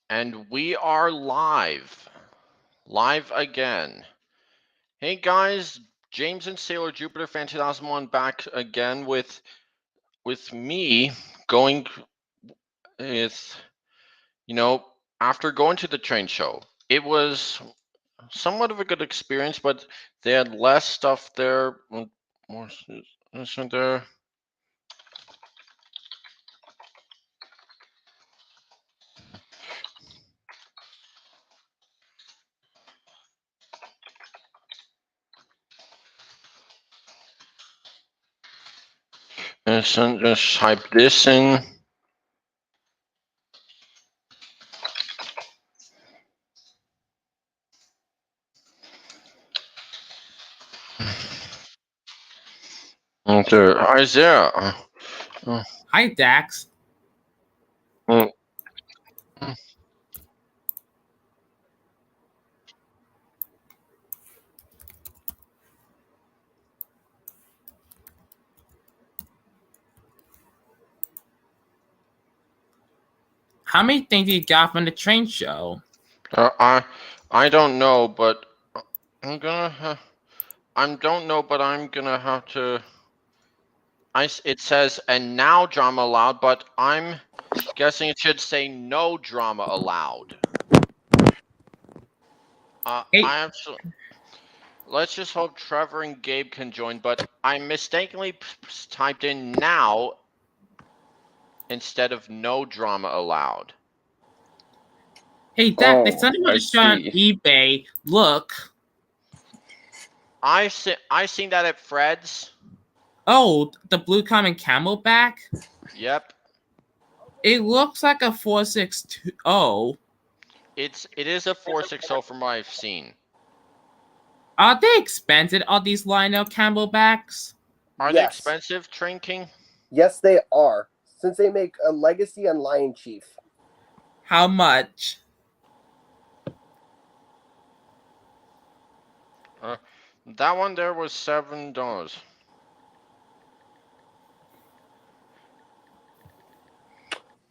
And we are live. Live again. Hey guys, James and Sailor Jupiter Fan 2001 back again with me going with after going to the train show. It was somewhat of a good experience, but they had less stuff there. More isn't there? Just type this in. Okay, Isaiah. Hi, Dax. Uh, How many things you got from the train show? I don't know, but I'm gonna. I don't know, but I'm gonna have to. It says and now drama allowed, but I'm guessing it should say no drama allowed. Hey, I actually. Let's just hope Trevor and Gabe can join, but I mistakenly typed in now instead of no drama allowed. hey, Dax, there's something on I the show on see. eBay. Look. I seen that at Fred's. Oh, the blue common camelback? Yep. It looks like a 460. It is a 460 from what I've seen. Are they expensive, all these Lionel camelbacks? Are they expensive, Train King? Yes, they are. Since they make a Legacy and Lion Chief. How much? That one there was $7.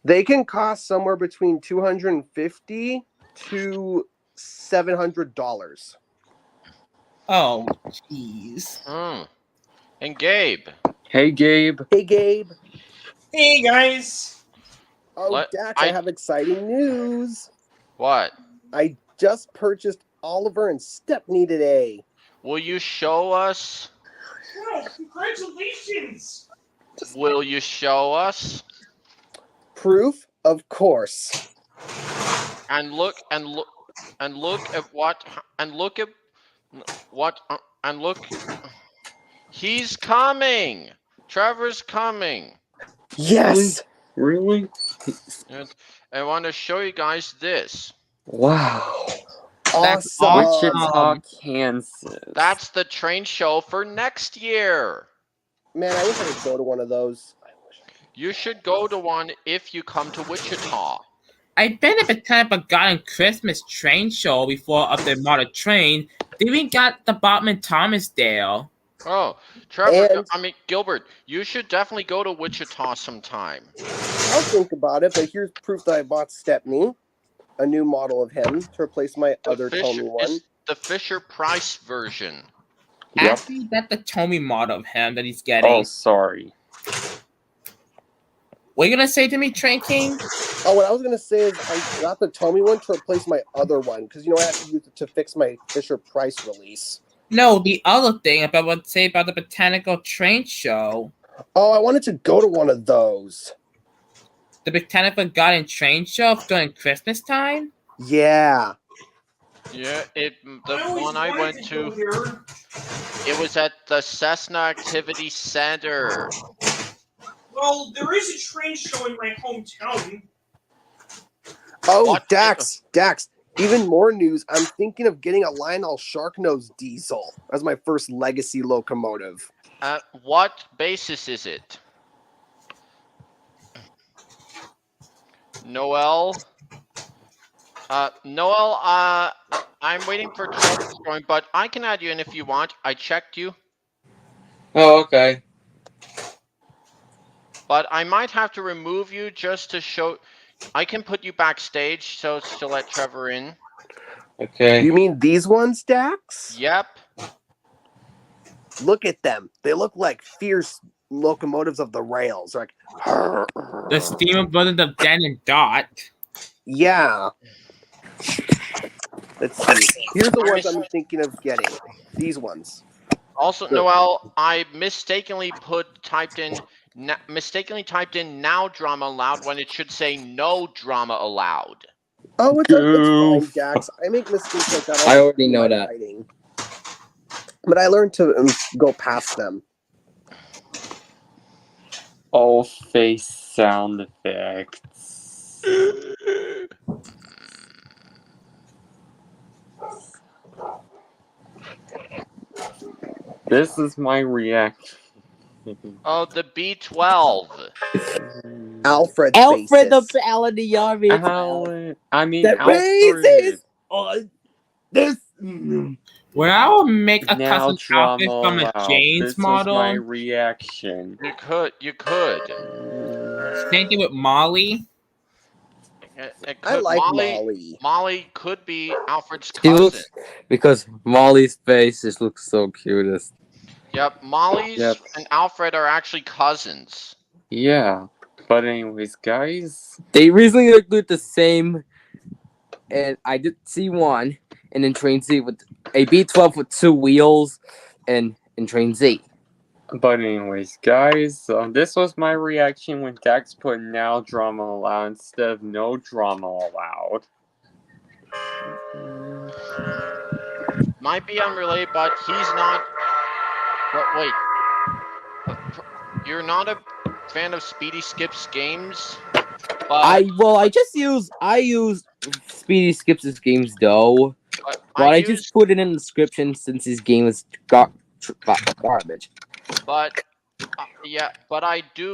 They can cost somewhere between $250 to $700. Oh, jeez. And Gabe. Hey, Gabe. Hey, Gabe. Hey, guys. Oh, Dax, I have exciting news. What? I just purchased Oliver and Stepney today. Will you show us? Wow, congratulations. Will you show us? Proof, of course. And look at what. He's coming. Trevor's coming. Yes. Really? And I want to show you guys this. Wow. Awesome. Wichita, Kansas. That's the train show for next year. Man, I wish I could go to one of those. You should go to one if you come to Wichita. I've been at the Botanical Garden Christmas train show before of the model train. They even got the Botman Thomas there. Oh, Trevor, Gilbert, you should definitely go to Wichita sometime. I'll think about it, but here's proof that I bought Stepney, a new model of him to replace my other Tommy one. The Fisher-Price version. Actually, that's the Tommy model of him that he's getting. Oh, sorry. What are you going to say to me, Train King? Oh, what I was going to say is I got the Tommy one to replace my other one, because, I have to use it to fix my Fisher-Price release. No, the other thing about what to say about the Botanical Train Show. Oh, I wanted to go to one of those. The Botanical Garden Train Show during Christmas time? Yeah. Yeah, the one I went to, it was at the Cessna Activity Center. Well, there is a train show in my hometown. Oh, what? Dax, even more news. I'm thinking of getting a Lionel Sharknose diesel as my first legacy locomotive. What basis is it? Noel? Noel, I'm waiting for Trevor to join, but I can add you in if you want. I checked you. Oh, okay. But I might have to remove you just to show I can put you backstage so to let Trevor in. Okay. You mean these ones, Dax? Yep. Look at them. They look like fierce locomotives of the rails. Like, The steamer brothers of Dan and Dot. yeah. Let's see. Here's the ones I'm thinking of getting. These ones. Also, Noel, I mistakenly typed in now drama allowed when it should say no drama allowed. Oh, it's fine, Goof. Dax. I make mistakes like that. I already know while that. writing. But I learned to go past them. All face sound effects. This is my reaction. Oh, the B12. Alfred Alfred faces. the Paladin. Alan. I mean, That Alfred. raises on this. When I will make a Now custom outfit drama from a allowed. James This was my model, reaction. You could. same thing with Molly. It I could- like Molly. Molly. Molly could be Alfred's He cousin. looks because Molly's face just looks so cutest. Yep, Molly's Yep. and Alfred are actually cousins. Yeah. But anyways, guys. They recently looked the same, and I did see one, and then Train Z with a B12 with 2 wheels, and in Train Z. But anyways, guys, this was my reaction when Dax put now drama allowed instead of no drama allowed. Might be unrelated, but he's not. But wait, you're not a fan of Speedy Skips games? But I use Speedy Skips his games though, but I just put it in the description since his game is garbage. But yeah, but I do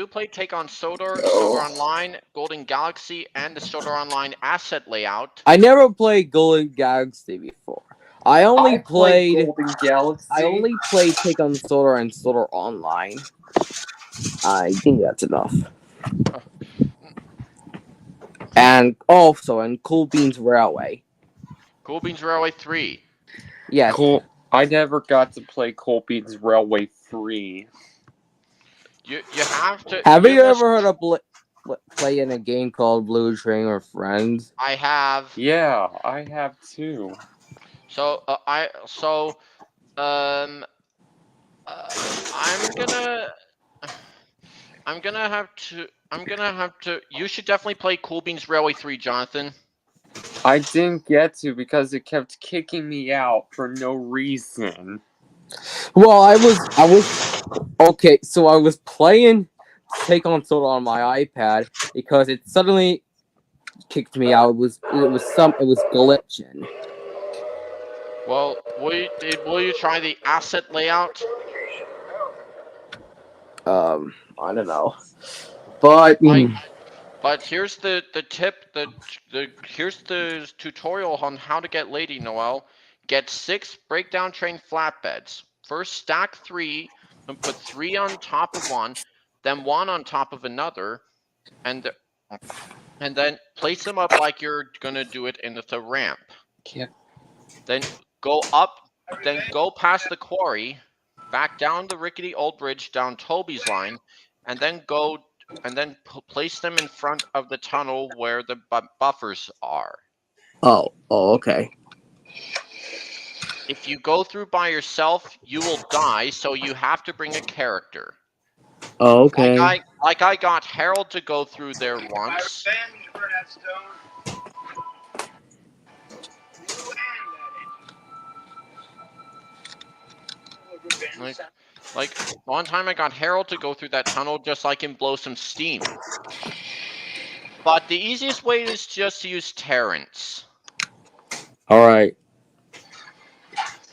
play Take on Sodor, Sodor Online, Golden Galaxy, and the Sodor Online asset layout. I never played Golden Galaxy before. I only played Golden Galaxy. Take on Solar and Solar Online. I think that's enough. And also in Cool Beans Railway. Cool Beans Railway 3. Yes. Cool. I never got to play Cool Beans Railway 3. You have to. Have you must- ever heard of play in a game called Blue Train or Friends? I have. Yeah, I have too. So I'm gonna have to. You should definitely play Cool Beans Railway 3, Jonathan. I didn't get to because it kept kicking me out for no reason. Well, I was okay. So I was playing Take on Solar on my iPad because it suddenly kicked me out. It was glitching. Well, will you try the asset layout? I don't know, but But here's the tip. Here's the tutorial on how to get Lady Noel. Get 6 breakdown train flatbeds. First stack 3 and put 3 on top of one, then 1 on top of another, and then place them up like you're gonna do it in the ramp. Yep. Then go up, then go past the quarry, back down the rickety old bridge down Toby's line, and then place them in front of the tunnel where the buffers are. oh, okay. If you go through by yourself, you will die, so you have to bring a character. Oh, okay. Like I got Harold to go through there once. Like one time I got Harold to go through that tunnel just so I can blow some steam. But the easiest way is just to use Terrence. All right.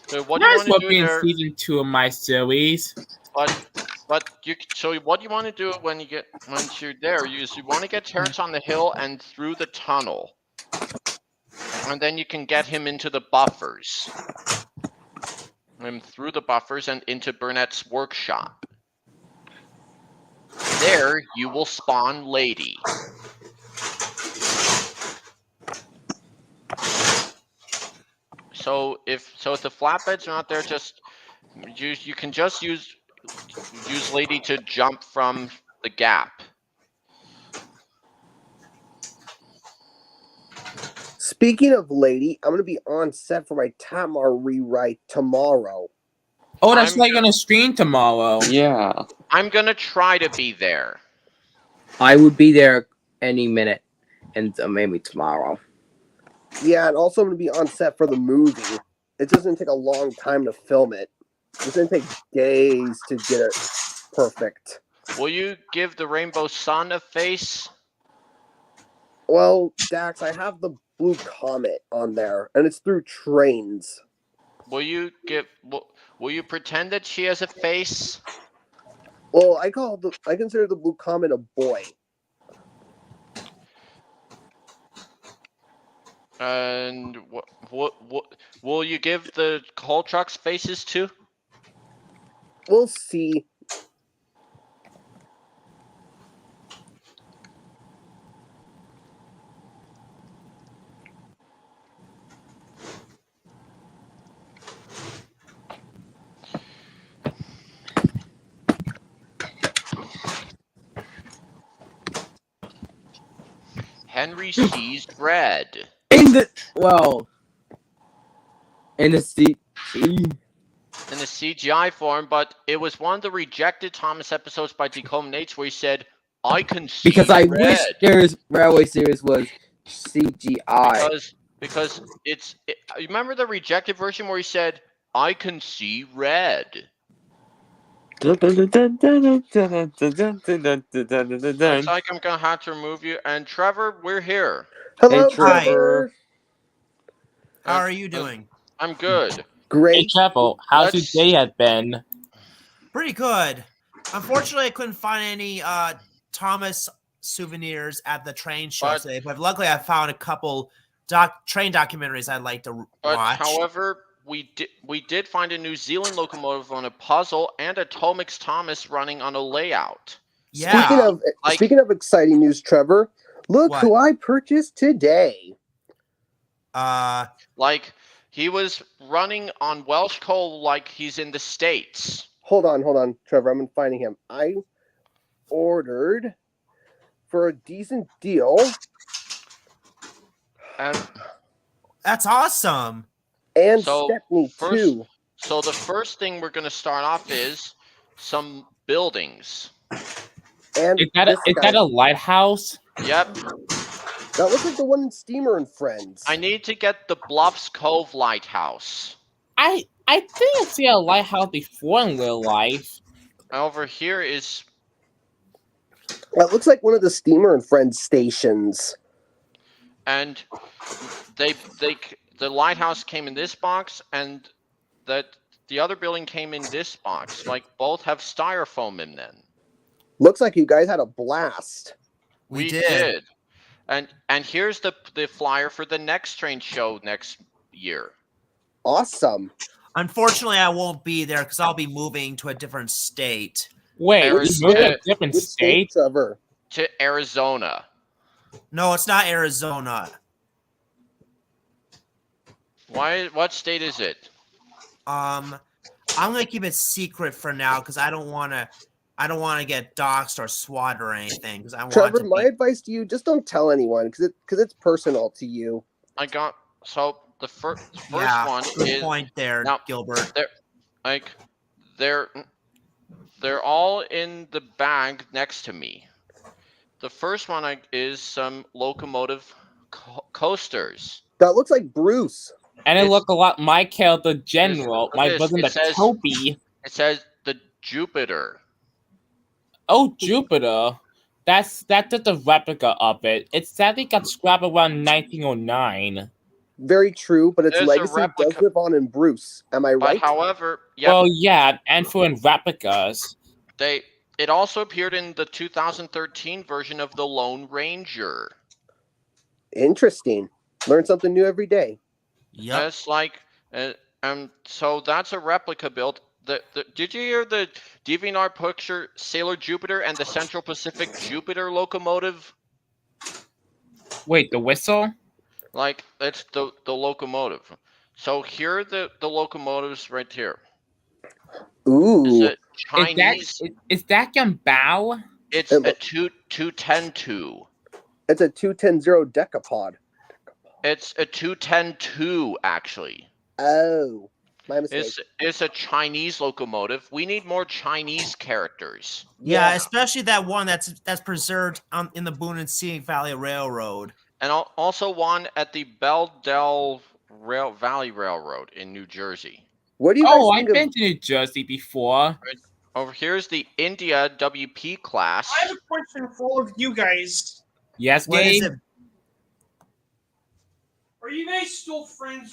So what Might you as want well to be do in there? season 2 of my series. So what you want to do when you're there is you want to get Terrence on the hill and through the tunnel, and then you can get him into the buffers. Him through the buffers and into Burnett's workshop. There you will spawn Lady. So if the flatbeds are not there, just you can just use Lady to jump from the gap. Speaking of Lady, I'm gonna be on set for my Tamar rewrite tomorrow. Oh, that's I'm like on a screen tomorrow. Yeah. I'm gonna try to be there. I would be there any minute, and maybe tomorrow. Yeah, and also I'm gonna be on set for the movie. It's just gonna take a long time to film it. It's gonna take days to get it perfect. Will you give the Rainbow Sun a face? Well, Dax, I have the Blue Comet on there, and it's through trains. Will you pretend that she has a face? Well, I consider the Blue Comet a boy. And what will you give the coal trucks faces too? We'll see. Henry sees red. In the In the CGI form, but it was one of the rejected Thomas episodes by Decomb Nates where he said, "I can see because I red." wish there's Railway Series was CGI. Because you remember the rejected version where he said, "I can see red." Looks like I'm gonna have to remove you. And Trevor, we're here. Hello, Hey, Trevor. How are you doing? I'm good. Great. Hey, Trevor, how's your Let's- day have been? Pretty good. Unfortunately, I couldn't find any Thomas souvenirs at the train show But- today, but luckily I found a couple train documentaries I'd like to But watch. however, we did find a New Zealand locomotive on a puzzle and a Tomix Thomas running on a layout. Yeah. Speaking of exciting news, Trevor, look What? who I purchased today. Like he was running on Welsh coal like he's in the States. Hold on, Trevor. I'm finding him. I ordered for a decent deal. And That's awesome. And So, Stepney first- too. so the first thing we're gonna start off is some buildings. And Is that this is guy. that a lighthouse? Yep. That looks like the one in Steamer and Friends. I need to get the Bluffs Cove Lighthouse. I think I see a lighthouse before in real life. Over here is That looks like one of the Steamer and Friends stations. and the lighthouse came in this box and that the other building came in this box. Like both have styrofoam in them. Looks like you guys had a blast. We did. And here's the flyer for the next train show next year. Awesome. Unfortunately, I won't be there because I'll be moving to a different state. Wait, you Arizona. moved to a different Which state, state? Trevor? To Arizona. No, it's not Arizona. What state is it? I'm gonna keep it secret for now because I don't want to get doxxed or swatted or anything. Because I want Trevor, to my be... advice to you: just don't tell anyone because it's personal to you. I got so the first Yeah, one good is point there, now- Gilbert. like they're all in the bag next to me. The first one is some locomotive coasters. That looks like Bruce. And it It's- looked a lot Michael the General. My this, wasn't it the says- Toby. It says the Jupiter. Oh, Jupiter. That's just a replica of it. It sadly got scrapped around 1909. Very true, but its There's a legacy does replica. live on in Bruce. Am I But right? however, yeah, Well, yeah, and for in replicas. it also appeared in the 2013 version of the Lone Ranger. Interesting. Learn something new every day. Yep. It's like, so that's a replica build. Did you hear the DeviantArt picture Sailor Jupiter and the Central Pacific Jupiter locomotive? Wait, the whistle? Like it's the locomotive. So here are the locomotives right here. Is Ooh, it Chinese? Is that Gambao? It's It a look- 210-2. it's a 210 decapod. It's a 210-2 actually. Oh, my mistake. It's a Chinese locomotive. We need more Chinese characters. Yeah, especially that one that's preserved in the Boone and Scenic Valley Railroad. And also one at the Belle Valley Railroad in New Jersey. What do you guys Oh, I've think of? been to New Jersey before. Over here's the India WP class. I have a question for all of you guys. Yes, What is Gabe? it? Are you guys still friends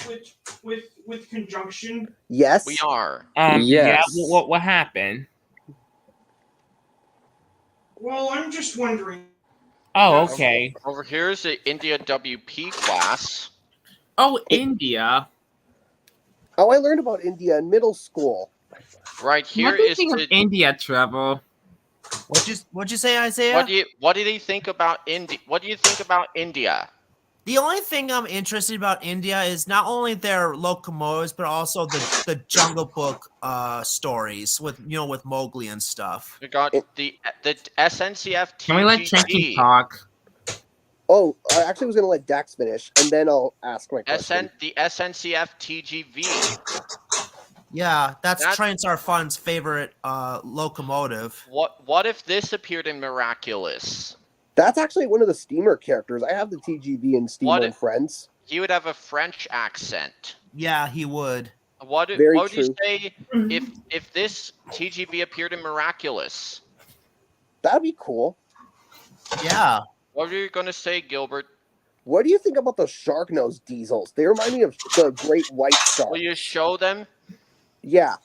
with Conjunction? Yes. We are. Yeah. Yes. What happened? Well, I'm just wondering. Oh, okay. Over here's the India WP class. Oh, India. Oh, I learned about India in middle school. Right here What do you is think of the, India, Trevor? What'd you say, Isaiah? what did he think about India? What do you think about India? The only thing I'm interested about India is not only their locomotives, but also the Jungle Book stories with with Mowgli and stuff. We got the SNCF Can we let Trinky TGV. talk? Oh, I actually was gonna let Dax finish, and then I'll ask my question. The SNCF TGV. Yeah, that's That- Trainstar Fun's favorite locomotive. What if this appeared in Miraculous? That's actually one of the Steamer characters. I have the TGV in Steamer What and if- Friends. He would have a French accent. Yeah, he would. Very What would you true. say if this TGV appeared in Miraculous? That'd be cool. Yeah. What were you going to say, Gilbert? What do you think about the shark nose diesels? They remind me of the Great White Shark. Will you show them? Yeah.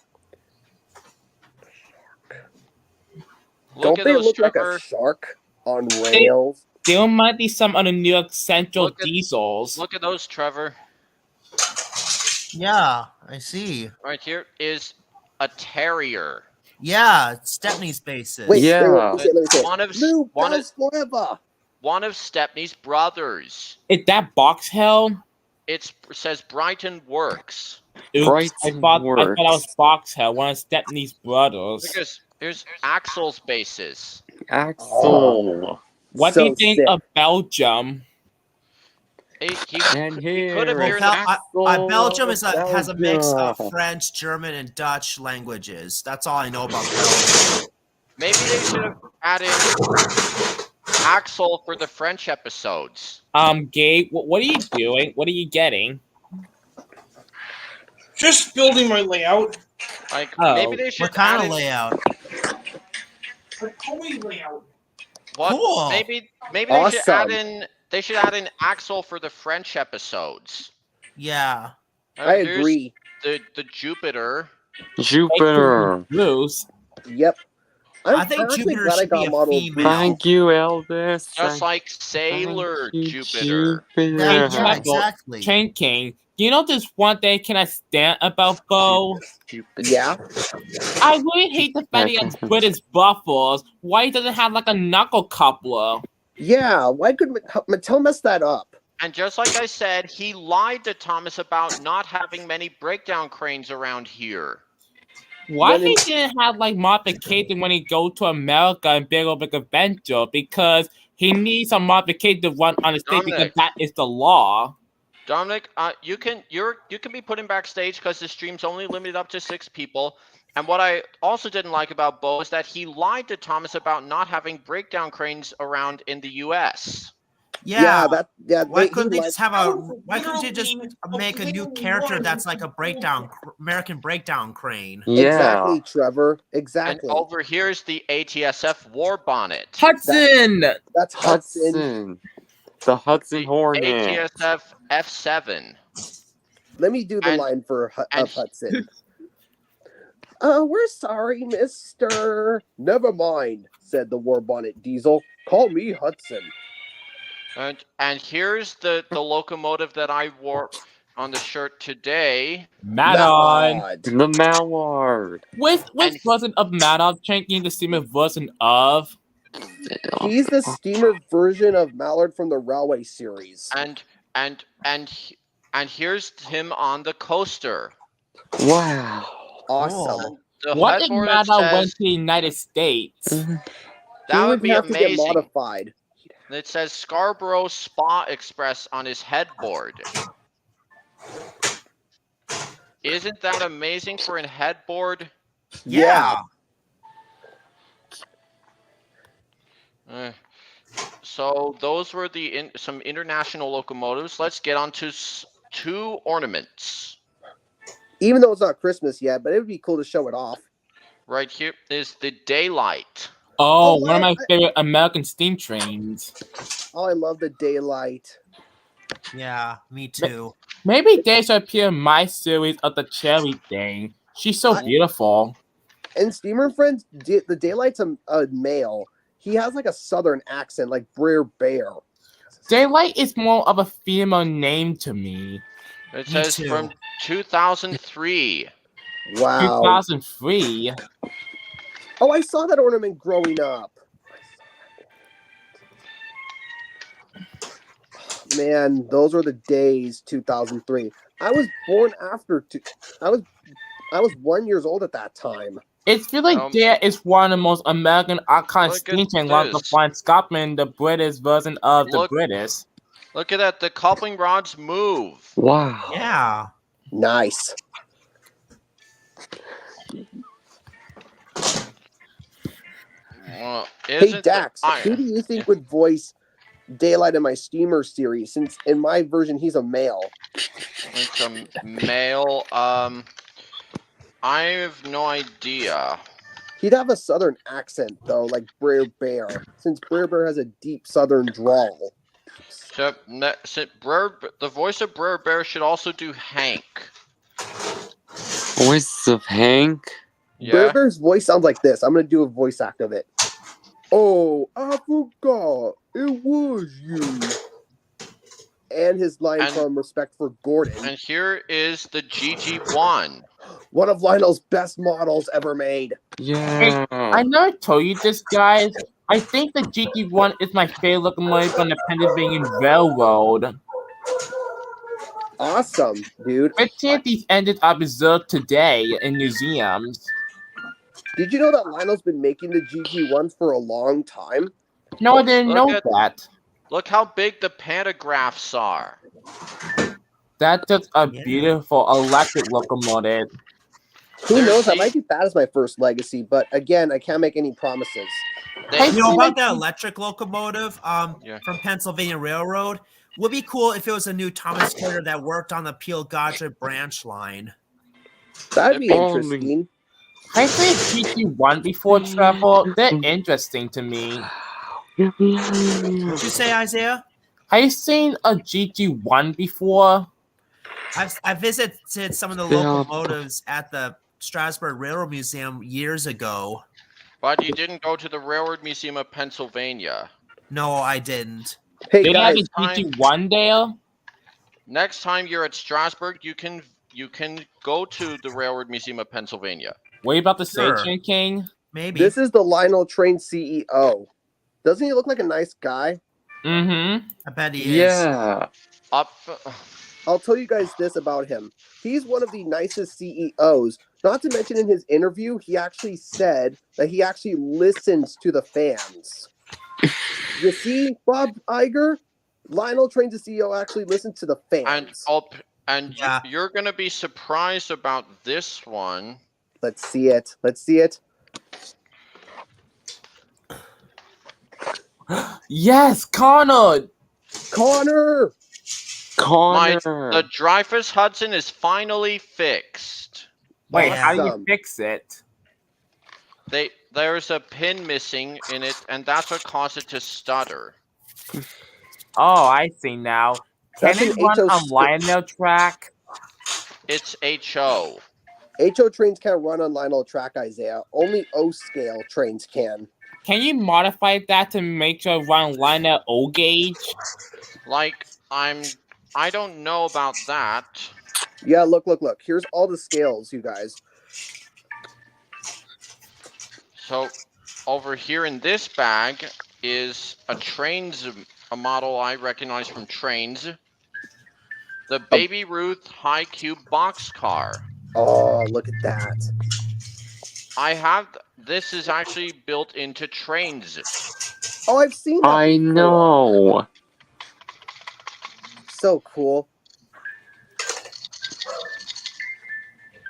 Look Don't at they those, look like Trevor. a shark on rails? There might be some of the New York Central Look at- diesels. Look at those, Trevor. Yeah, I see. Right here is a terrier. Yeah, Stepney's bases. Wait, Yeah. let me say it. One of Blue one of Bells forever. one of Stepney's brothers. Is that Box Hill? It says Brighton Works. Oops, Brighton I thought that was Works. Box Hill, one of Stepney's brothers. Because here's Axel's bases. Axel. What So do you think sick. of Belgium? He And he here could appear is in the Axel Belgium has a mix of Belgium. French, German, and Dutch languages. That's all I know about Belgium. maybe they should have added Axel for the French episodes. Gabe, what are you doing? What are you getting? Just building my layout. Like Oh, maybe they should What kind add of in- layout? The toy layout. what Cool. maybe they should add Awesome. in Axel for the French episodes. Yeah. I Here's agree. The Jupiter. Jupiter. Bruce. Yep. I think actually Jupiter glad I should be got a Model female. B. Thank you, Elvis. Just Thank like Sailor you, Jupiter. Jupiter. Yeah, Yeah. exactly. Train King. You know this one thing can I stand about Bo? Yeah. I really hate the fact he has British buffers. Why he doesn't have like a knuckle coupler? Yeah. Why could Mattel mess that up? And just like I said, he lied to Thomas about not having many breakdown cranes around here. Why When he in- didn't have like modification when he go to America and Big Old Big Adventure? Because he needs some modification to run on the stage because Dominic. that is the law. Dominic, you can be put in backstage because the stream's only limited up to 6 people. And what I also didn't like about Bo is that he lied to Thomas about not having breakdown cranes around in the U.S. Yeah. He Why couldn't they lied- just have a? Why couldn't you just Literally, make a new character that's like a American breakdown crane? Yeah. Exactly, Trevor. And Exactly. over here is the ATSF War Bonnet. Hudson! That's Hudson. Hudson. The Hudson The Hornet. ATSF F7. Let me do the And- line for and- Hudson. We're sorry, mister. Never mind, said the War Bonnet Diesel. Call me Hudson. And here's the locomotive that I wore on the shirt today. Madon. Mad. The Mallard. Which And- version of Madon changing the steamer version of? He's the steamer version of Mallard from the Railway series. And And here's him on the coaster. Wow. Awesome. The What if headboard Mada went says to the United States? He that would would be have to get amazing. modified. It says Scarborough Spa Express on his headboard. Isn't that amazing for a headboard? Yeah. So those were the some international locomotives. Let's get on to two ornaments. Even though it's not Christmas yet, but it would be cool to show it off. Right here is the Daylight. Oh, Oh, one of wow. my favorite American steam trains. Oh, I love the Daylight. Yeah, me too. Maybe they should appear in my series of the cherry thing. She's so beautiful. And Steamer Friends, the Daylight's a male. He has like a southern accent, like Brer Bear. Daylight is more of a female name to me. It Me says too. from 2003. Wow. 2003. Oh, I saw that ornament growing up. Man, those were the days. 2003. I was born after. I was 1 year old at that time. It feels like there is one of the most American iconic Look steam at trains like the this. Flying Scotsman, the British version of the Look. British. Look at that. The coupling rods move. Wow. Yeah. Nice. Hey Isn't Dax, the- who do you think would voice Daylight in my Steamer series? Since in my version he's a male. It's a male. I have no idea. He'd have a southern accent though, like Brer Bear, since Brer Bear has a deep southern drawl. So, the voice of Brer Bear should also do Hank. Voice of Hank. Brer Yeah. Bear's voice sounds like this. I'm gonna do a voice act of it. Oh, I forgot. It was you. And his line And- from Respect for Gordon. And here is the GG1. One of Lionel's best models ever made. Yeah. I never told you this, guys. I think the GT1 is my favorite locomotive from the Pennsylvania Railroad. Awesome, dude. 15 of these engines are preserved today in museums. Did you know that Lionel's been making the GG1 for a long time? No, I didn't know Look at- that. Look how big the pantographs are. That's just a Yeah. beautiful electric locomotive. Who There's knows? I the- might keep that as my first legacy, but again, I can't make any promises. They, You know see about that- that electric locomotive Yeah. from Pennsylvania Railroad? Would be cool if it was a new Thomas Carter that worked on the Peel Godrich branch line. That'd be If only. interesting. I think GT1 before travel, they're interesting to me. What'd you say, Isaiah? Have you seen a GT1 before? I visited some of the Yeah. locomotives at the Strasbourg Railroad Museum years ago. but you didn't go to the Railroad Museum of Pennsylvania. No, I didn't. Hey They have guys, a GT1 there? Next time you're at Strasbourg, you can go to the Railroad Museum of Pennsylvania. What about the Sure. Station King? Maybe. this is the Lionel Train CEO. Doesn't he look like a nice guy? Mm-hmm. I bet he is. Yeah. Up. I'll tell you guys this about him. He's one of the nicest CEOs. Not to mention in his interview, he actually said that he actually listens to the fans. You see, Bob Iger? Lionel Train's the CEO actually listens to the fans. Yeah. You're gonna be surprised about this one. Let's see it. Let's see it. Yes, Connor! Connor! Connor. The Dreyfus Hudson is finally fixed. Wait, how do you Awesome. fix it? There's a pin missing in it, and that's what caused it to stutter. Oh, I see now. Can That's it an run HO on Lionel track? It's HO. HO trains can't run on Lionel track, Isaiah. Only O scale trains can. Can you modify that to make sure run Lionel O gauge? Like I don't know about that. Yeah, look. Here's all the scales, you guys. So over here in this bag is a model I recognize from Trains. The Baby Ruth High Cube boxcar. Oh, look at that. I have. This is actually built into trains. Oh, I've seen that. I before. know. So cool.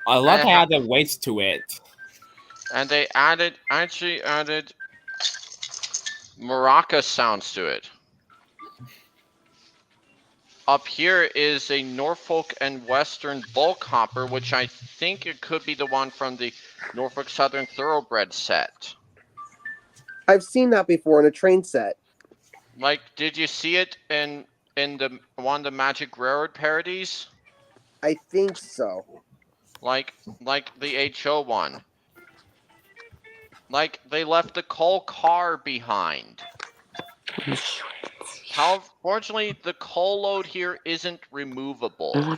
I love how they weights to it. And they actually added maraca sounds to it. Up here is a Norfolk and Western bulk hopper, which I think it could be the one from the Norfolk Southern Thoroughbred set. I've seen that before in a train set. Like, did you see it in the one of the Magic Railroad parodies? I think so. Like the HO one. Like, they left the coal car behind. Fortunately, the coal load here isn't removable.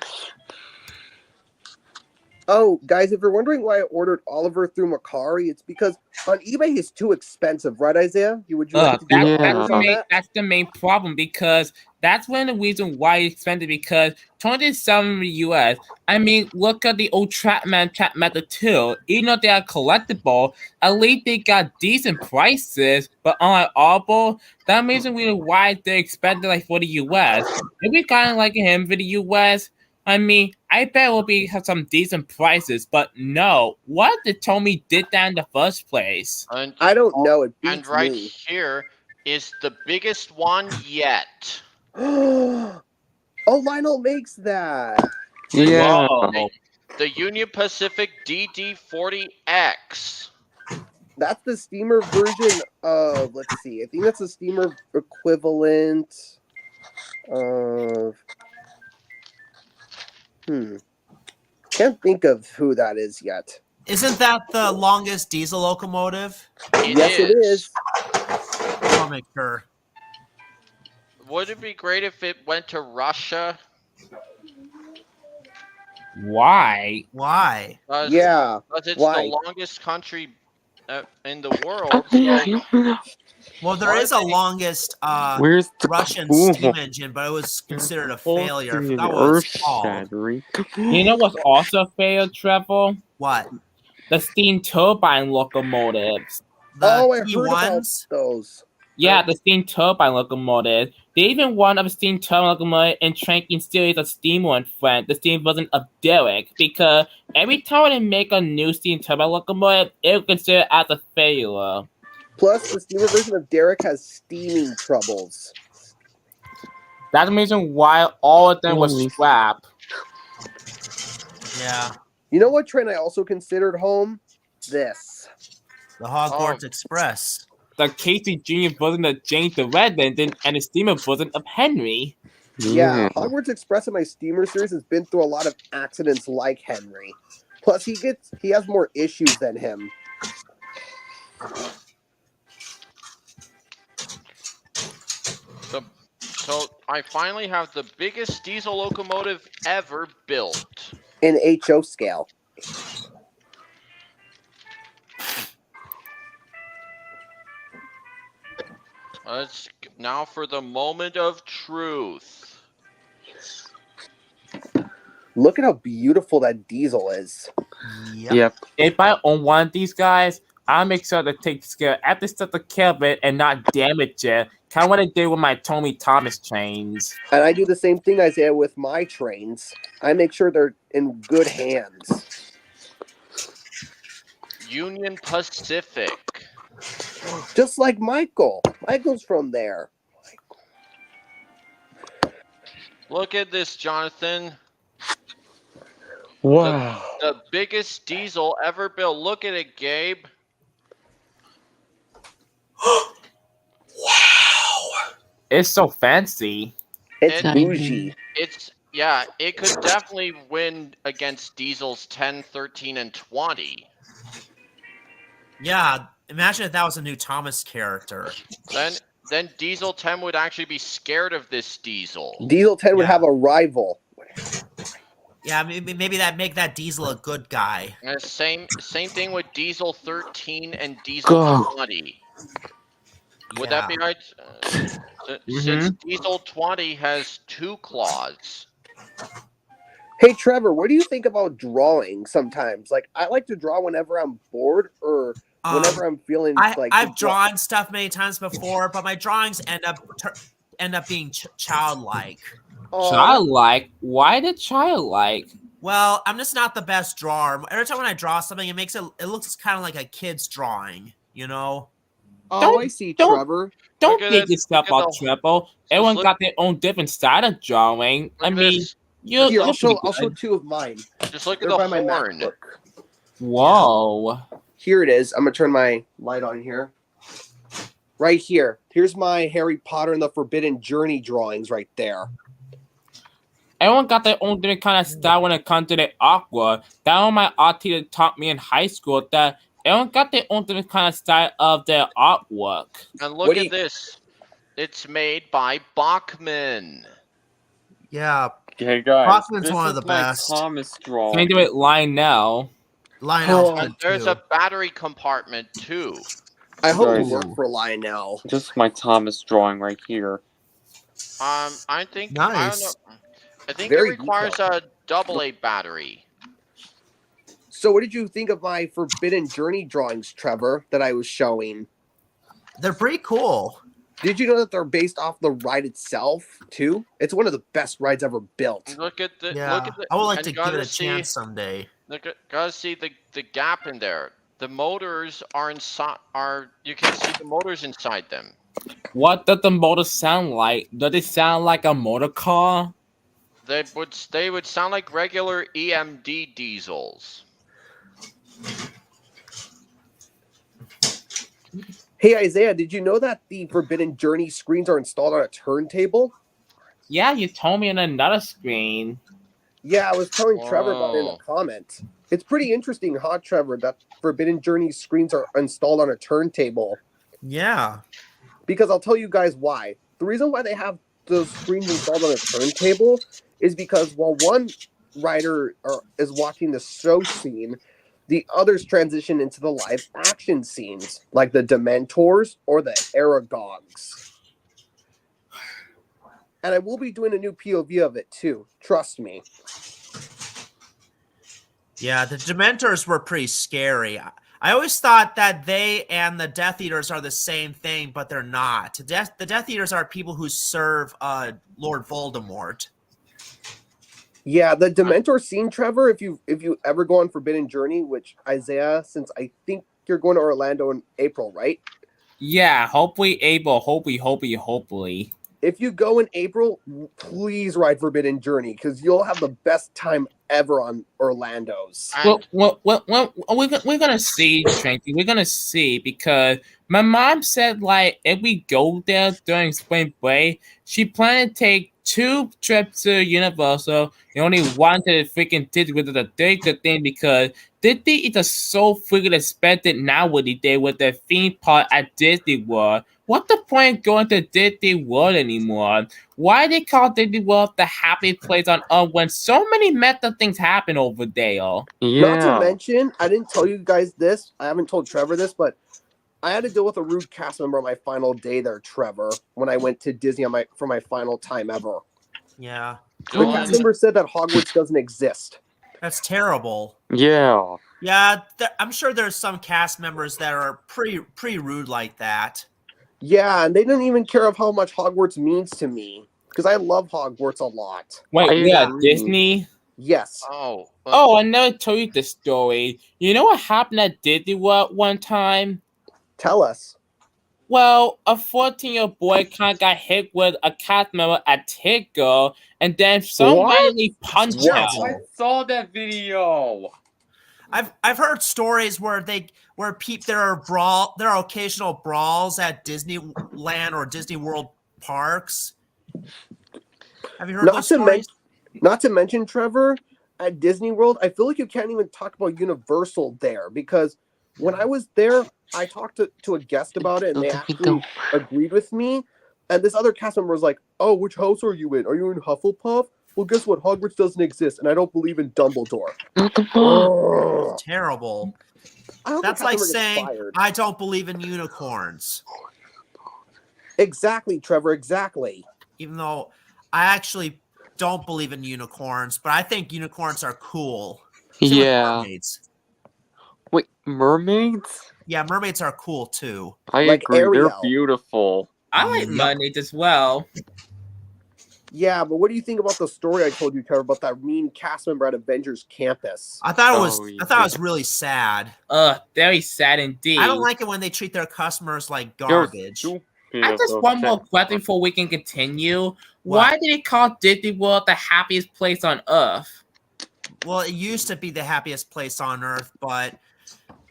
Oh, guys, if you're wondering why I ordered Oliver through Macari, it's because on eBay he's too expensive, right, Isaiah? Would you like to Yeah. That's the main problem, because that's one of the reasons why it's expensive, because 27 in the US. I mean, look at the old Trapman Trap Method 2. Even though they are collectible, at least they got decent prices, but unlike Audible, that reason why they're expensive like for the US. If we got like him for the US, I mean, I bet it will be have some decent prices, but no. What did Tommy did that in the first place? And, I don't know. It and beats right me. here is the biggest one yet. Oh, Lionel makes that. Yeah. Whoa. The Union Pacific DD40X. That's the steamer version of, let's see, I think that's the steamer equivalent of, can't think of who that is yet. Isn't that the longest diesel locomotive? Yes, it is. I'll make sure. Would it be great if it went to Russia? Why? Why? Yeah. Because it's Why? the longest country in the world. So Well, there is a longest Where's the Russian cool steam engine, but it was considered a failure. I forgot what earth it's called. shattering? You know what's also failed, Trevor? What? The steam turbine locomotives. The Oh, I heard about T1s? those. Yeah, the steam turbine locomotive. They even won of a steam turbine locomotive in Tranking series of Steam One Friend, the steam version of Derek, because every time they make a new steam turbine locomotive, it was considered as a failure. Plus, the steamer version of Derek has steaming troubles. That's the reason why all of them were scrapped. Yeah. You know what train I also considered home? This. The Hogwarts Oh. Express. The Casey Jr. version of James the Red Lantern and the steamer version of Henry. Yeah, Hogwarts Express in my steamer series has been through a lot of accidents like Henry. Plus, he has more issues than him. So I finally have the biggest diesel locomotive ever built. In HO scale. Let's now for the moment of truth. Look at how beautiful that diesel is. Yep. If I own one of these guys, I'll make sure to take care of every step of care of it and not damage it. Kind of what I did with my Tommy Thomas chains. And I do the same thing, Isaiah, with my trains. I make sure they're in good hands. Union Pacific. Just like Michael. Michael's from there. Look at this, Jonathan. Wow. The biggest diesel ever built. Look at it, Gabe. It's so fancy. It's And- bougie. It could definitely win against Diesel's 10, 13, and 20. Yeah. Imagine if that was a new Thomas character. Then Diesel 10 would actually be scared of this Diesel. Diesel 10 would Yeah. have a rival. Yeah, maybe that make that Diesel a good guy. And same thing with Diesel 13 and Diesel Go. 20. Would Yeah. that be right? Since Diesel 20 has 2 claws. Hey Trevor, what do you think about drawing sometimes? Like I like to draw whenever I'm bored or whenever I'm feeling like I've drawn stuff many times before, but my drawings end up being childlike. Childlike? Why the childlike? Well, I'm just not the best drawer. Every time when I draw something, it looks kind of like a kid's drawing, you know? Oh, I see, don't- Trevor. Don't Look at make it, yourself look at out, the- Trevor. Everyone look- got their own different style of drawing. Look I at mean, this. you're Here, I'll you're show pretty good. 2 of mine. Just look at They're the by my horn. MacBook. Whoa. Here it is. I'm gonna turn my light on here. Right here. Here's my Harry Potter and the Forbidden Journey drawings right there. Everyone got their own different kind of style when it comes to their artwork. That was my art teacher taught me in high school, that everyone got their own different kind of style of their artwork. And What look do at you- this. It's made by Bachman. Yeah, Okay, guys. Bachman's This one of is the my best. Thomas Can drawing. you do it Lionel? Lionel's Oh, good And there's too. a battery compartment too. I hope Guys. you work for Lionel. Just my Thomas drawing right here. I think Nice. I don't know. I think Very it requires a AA battery. So what did you think of my Forbidden Journey drawings, Trevor, that I was showing? They're pretty cool. Did you know that they're based off the ride itself, too? It's one of the best rides ever built. Look at the Yeah, look at the I would like and to you give it gotta a chance someday. Gotta see the gap in there. The motors are inside. You can see the motors inside them. What does the motor sound like? Does it sound like a motor car? They would sound like regular EMD diesels. Hey, Isaiah, did you know that the Forbidden Journey screens are installed on a turntable? Yeah, you told me on another screen. Yeah, I was telling Trevor about it in Whoa. a comment. It's pretty interesting, huh, Trevor, that Forbidden Journey screens are installed on a turntable. Yeah. Because I'll tell you guys why. The reason why they have those screens installed on a turntable is because while one rider is watching the show scene, the others transition into the live action scenes, like the Dementors or the Aragons. And I will be doing a new POV of it too. Trust me. Yeah, the Dementors were pretty scary. I always thought that they and the Death Eaters are the same thing, but they're not. The Death Eaters are people who serve Lord Voldemort. Yeah, the Dementor scene, Trevor, if you ever go on Forbidden Journey, which Isaiah, since I think you're going to Orlando in April, right? Yeah, hopefully April. Hopefully. If you go in April, please ride Forbidden Journey because you'll have the best time ever on Orlando's. And Well, we're gonna see, Tranky. We're gonna see because my mom said like if we go there during spring break, she planned to take 2 trips to Universal and only one to the freaking Disney, which is a very good thing because Disney is just so freaking expensive nowadays with the theme park at Disney World. What's the point going to Disney World anymore? Why they call Disney World the happy place on earth when so many meta things happen over there? Yeah. Not to mention, I didn't tell you guys this. I haven't told Trevor this, but I had to deal with a rude cast member on my final day there, Trevor, when I went to Disney for my final time ever. Yeah, The cast member said that Hogwarts doesn't exist. that's terrible. Yeah. Yeah, I'm sure there's some cast members that are pretty rude like that. Yeah, and they didn't even care of how much Hogwarts means to me because I love Hogwarts a lot. Wait, I yeah, agree. Disney? Yes. Oh, I never told you the story. You know what happened at Disney World one time? Tell us. Well, a 14-year-old boy kind of got hit with a cast member at Tickle, and then somebody punched What? him. I saw that video. I've heard stories where there are occasional brawls at Disneyland or Disney World parks. Have you heard Not those to stories? Not to mention, Trevor, at Disney World, I feel like you can't even talk about Universal there because when I was there, I talked to a guest about it and they actually agreed with me. And this other cast member was like, "Oh, which house are you in? Are you in Hufflepuff? Well, guess what? Hogwarts doesn't exist, and I don't believe in Dumbledore." Oh. Terrible. I hope the That's cast like member gets saying fired. I don't believe in unicorns, Exactly, Trevor. Exactly. even though I actually don't believe in unicorns, but I think unicorns are cool. Same with Yeah. mermaids. Wait, mermaids? Yeah, mermaids are cool too. I Like agree. They're Ariel. beautiful. I like Yep. mermaids as well. Yeah, but what do you think about the story I told you, Trevor, about that mean cast member at Avengers Campus? I thought it was. Oh, I thought yeah. it was really sad. Very sad indeed. I don't like it when they treat their customers like They're garbage. stupid I just of one more them. question before we can continue. Why did they call Disney World the happiest place on earth? Well, it used to be the happiest place on earth, but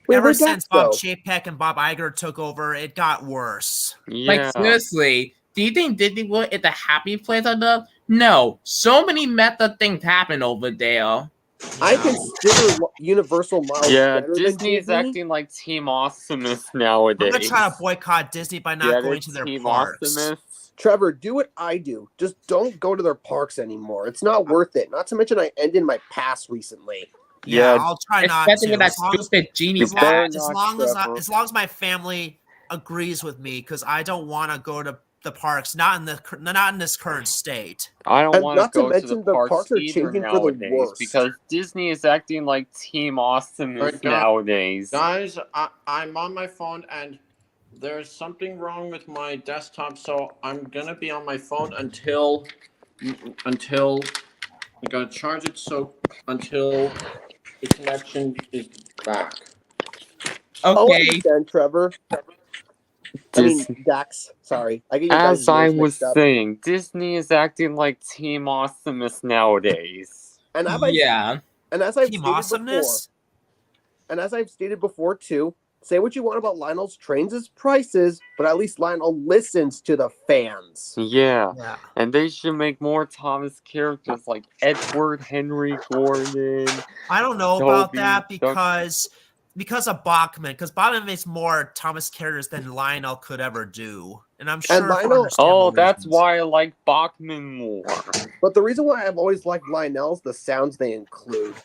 Wait, ever where'd that since Bob go? Chapek and Bob Iger took over, it got worse. Like Yeah. seriously, do you think Disney World is the happiest place on earth? No. So many meta things happen over there. I consider Universal Miles Yeah, better than Disney is acting like Team Awesomeness nowadays. I'm gonna try to boycott Disney by not Yeah, going they're to their Team parks. Awesomeness. Trevor, do what I do. Just don't go to their parks anymore. It's not worth it. Not to mention I ended my pass recently. Yeah, Yeah, I'll try not Especially to. with that As long as, stupid genie You as, better pass. long, not, as Trevor. long as my family agrees with me, because I don't want to go to the parks, not in this current state. I don't And want to not to go to mention the the parks parks are either changing for the nowadays worst. because Disney is acting like Team Awesomeness Alright, guys. nowadays. Guys, I'm on my phone and there's something wrong with my desktop, so I'm gonna be on my phone until I gotta charge it until the connection is back. Oh, I Okay. understand, Trevor. I mean, Dax. Sorry. I get you guys' As I names was mixed up. saying, Disney is acting like Team Awesomeness nowadays. And as Yeah. I've Team stated before, Awesomeness? and as I've stated before too, say what you want about Lionel's trains' prices, but at least Lionel listens to the fans. Yeah, Yeah. and they should make more Thomas characters like Edward Henry Gordon. I don't know about Toby, that Duck- because of Bachman, because Bachman makes more Thomas characters than Lionel could ever do, and I'm sure. And for Lionel- understandable Oh, that's reasons. why I like Bachman more. But the reason why I've always liked Lionel's the sounds they include.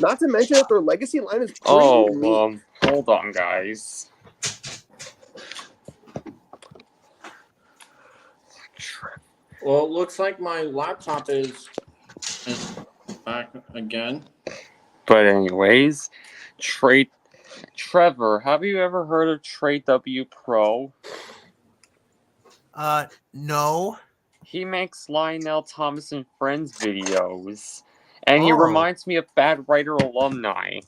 Not to mention that their legacy line is pretty neat. Hold on, guys. Well, it looks like my laptop is back again. But anyways, Trevor, have you ever heard of Trey W Pro? No. He makes Lionel Thomas and Friends videos, and he Oh. reminds me of Bad Writer Alumni.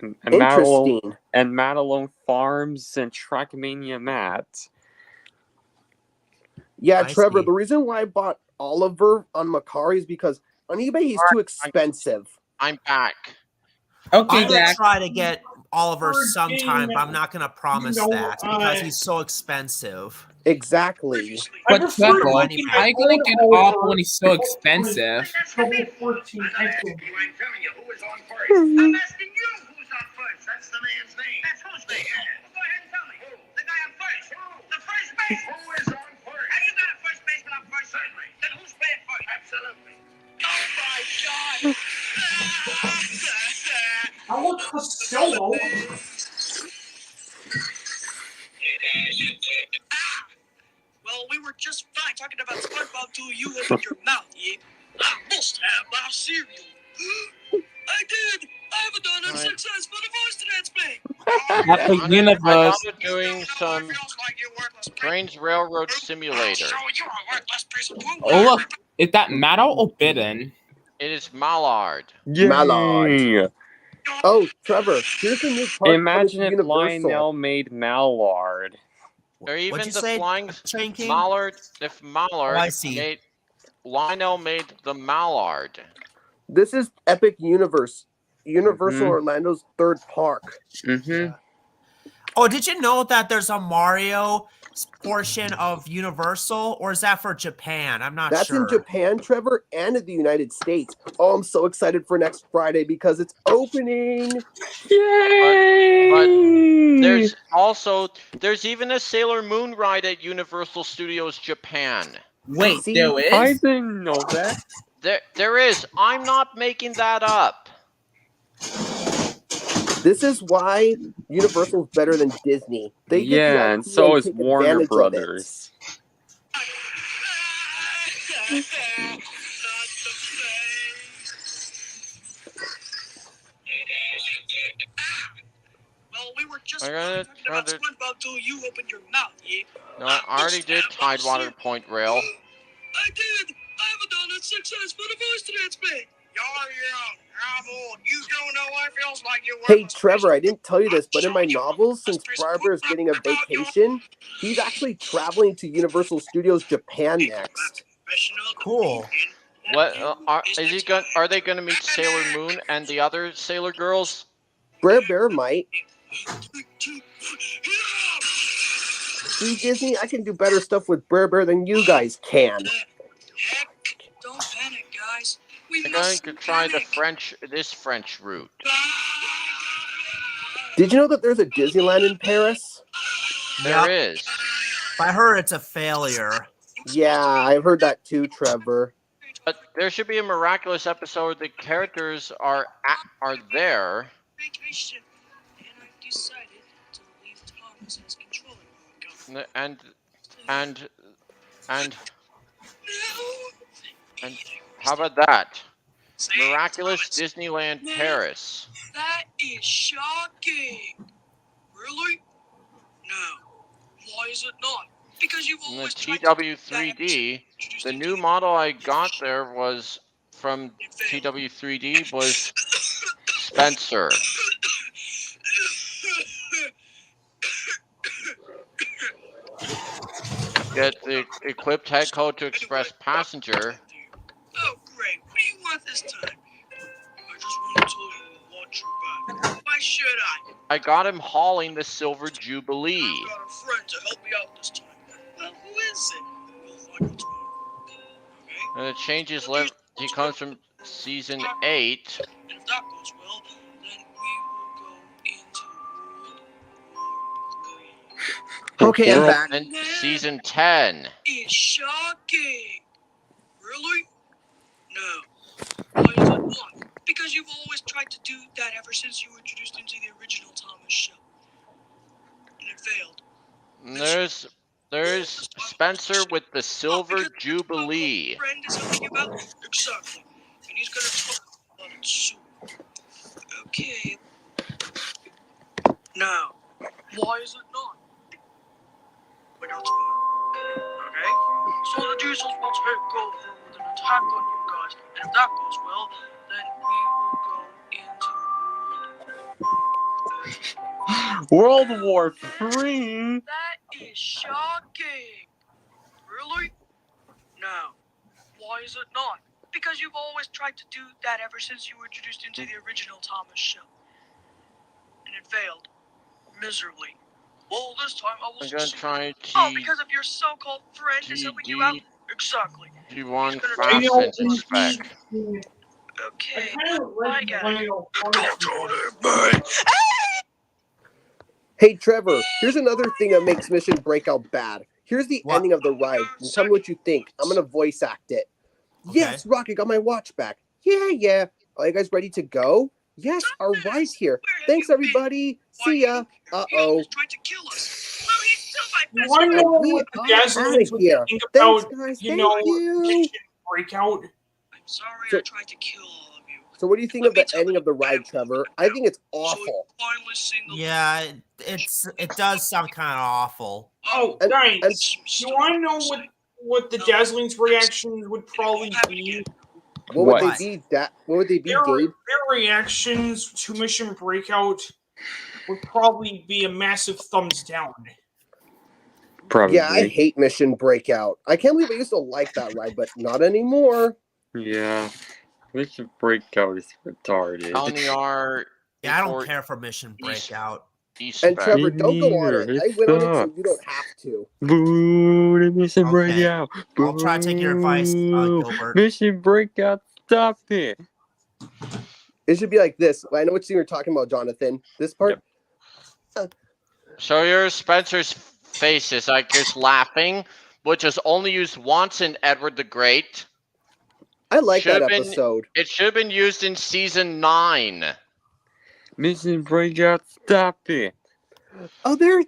And Madelone, Interesting. and Madelone Farms and Trackmania Matt. Yeah, I Trevor, see. the reason why I bought Oliver on Macari is because on eBay he's too expensive. I'm back. Okay, I'm gonna Dax. try to get Oliver Bird sometime, game, but I'm not gonna promise you know, that because he's so expensive. Exactly. I But prefer Trevor, looking at how you gonna get Oliver off when he's so expensive? Double 14. I think. You ain't telling you who is on first. I'm asking you who's on first. That's the man's name. That's whose name? Well, go ahead and tell me. Who? The guy on first. Who? The first baseman. Who is on first? Have you got a first baseman on first? Certainly. Then who's playing first? Absolutely. Oh my God! Howard Costello. Well, we were just fine talking about SpongeBob till you opened your mouth, yeah? I must have my cereal. I did. I haven't done a Right. successful voice transplant. Epic I Universe. started doing some Trains Railroad Simulator. So you're a worthless piece of poop. Oh, look. Is that Metal or Bidden? It is Mallard. Yay! Oh, Trevor, here's the new part Imagine if Universal. Lionel made Mallard. Or even What'd you the say, flying Train King? Mallard. If Mallard Oh, I see. made Lionel made the Mallard. This is Epic Universe. Universal Mhm. Orlando's third park. Mm-hmm. Oh, did you know that there's a Mario portion of Universal, or is that for Japan? I'm not That's sure. in Japan, Trevor, and in the United States. Oh, I'm so excited for next Friday because it's opening. Yay! There's even a Sailor Moon ride at Universal Studios Japan. Wait, See, there I is? didn't know that. There is. I'm not making that up. This is why Universal's better than Disney. They get the Yeah, and IP so is take Warner advantage of it. Brothers. Well, we were just I gotta talking try about to. SpongeBob till you opened your mouth, yeah? No, I already did Tidewater Point Rail. I did! I haven't done it since I spent a voice transmit! You're young, I'm old. You don't know what it feels like you were. Hey, Trevor, I didn't tell you this, but in my novels, since Barber is getting a vacation, he's actually traveling to Universal Studios Japan next. Cool. What is he going? Are they going to meet Sailor Moon and the other Sailor girls? Brer Bear might. See, Disney, I can do better stuff with Brer Bear than you guys can. Heck, don't panic, guys. We I'm going to mustn't try the panic. this French route. Did you know that there's a Disneyland in Paris? There is. I heard it's a failure. Yeah, I've heard that too, Trevor. But there should be a miraculous episode. The characters are there. Vacation, and I've decided to leave Thomas as controller. And how about that? Miraculous Disneyland Paris. That is shocking. Really? No. Why is it not? Because you've In the always tried to do that TW3D, episode. the new model I got there was from TW3D was Spencer. Get the equipped head code to express passenger. Oh, great. What do you want this time? I just want to tell you to watch your back. Why should I? I got him hauling the Silver Jubilee. I've got a friend to help me out this time. Well, who is it? We'll find out tomorrow. Okay? And the changes left. He comes from season 8. And if that goes well, then we will go into World War III. Okay, I'm back. And season 10. It's shocking. Really? No. Why is it not? Because you've always tried to do that ever since you were introduced into the original Thomas show. And it failed. There's Spencer with the Silver Jubilee. Friend is helping you out? Exactly. And he's gonna talk about it soon. Okay. Now, why is it not? We got tomorrow. Okay? So the diesels will take over with an attack on you guys. And if that goes well, then we will go into World War III? That is shocking. Really? No. Why is it not? Because you've always tried to do that ever since you were introduced into the original Thomas show. And it failed. Miserably. Well, this time I will I'm gonna succeed. try Oh, because of your so-called friend is helping you out? Exactly. T1 fast sense and spec. Okay. I got it. Hey, Trevor, here's another thing that makes Mission Breakout bad. Here's the What? ending of the ride. And tell me what you think. I'm going to voice act it. Okay. Yes, Rocket got my watch back. Yeah. Are you guys ready to go? Yes, our ride's here. Thanks, everybody. See ya. He Uh-oh. almost tried to kill us. Well, he's still my best One friend. know We what the are Dazzlers outta would here. think Thanks, about, guys. you Thank know, you. Mission Breakout. I'm sorry So- I tried to kill all of you. So what do you think of the ending of the ride, Trevor? I think it's awful. Finally seen the Yeah, it does sound kind of awful. Oh, And- nice. You want to know what the Dazzling's reactions would probably be? What would What? they be? What would they be, Their Gabe? reactions to Mission Breakout would probably be a massive thumbs down. Probably. Yeah, I hate Mission Breakout. I can't believe I used to like that ride, but not anymore. Yeah. Mission Breakout is retarded. LNR. Yeah, I Or- don't care for Mission Breakout. And Trevor, don't go on it. Neither. I went on it so Sucks. you don't have to. Boo! The Mission Okay. Breakout. I'll try to take your advice, Boo. Gilbert. Mission Breakout. Stop it. It should be like this. I know what scene you're talking about, Jonathan. This part. So here's Spencer's faces, like just laughing, which is only used once in Edward the Great. I like that Should've been- episode. It should have been used in season 9. Mission Breakout. Stop it. Oh, there he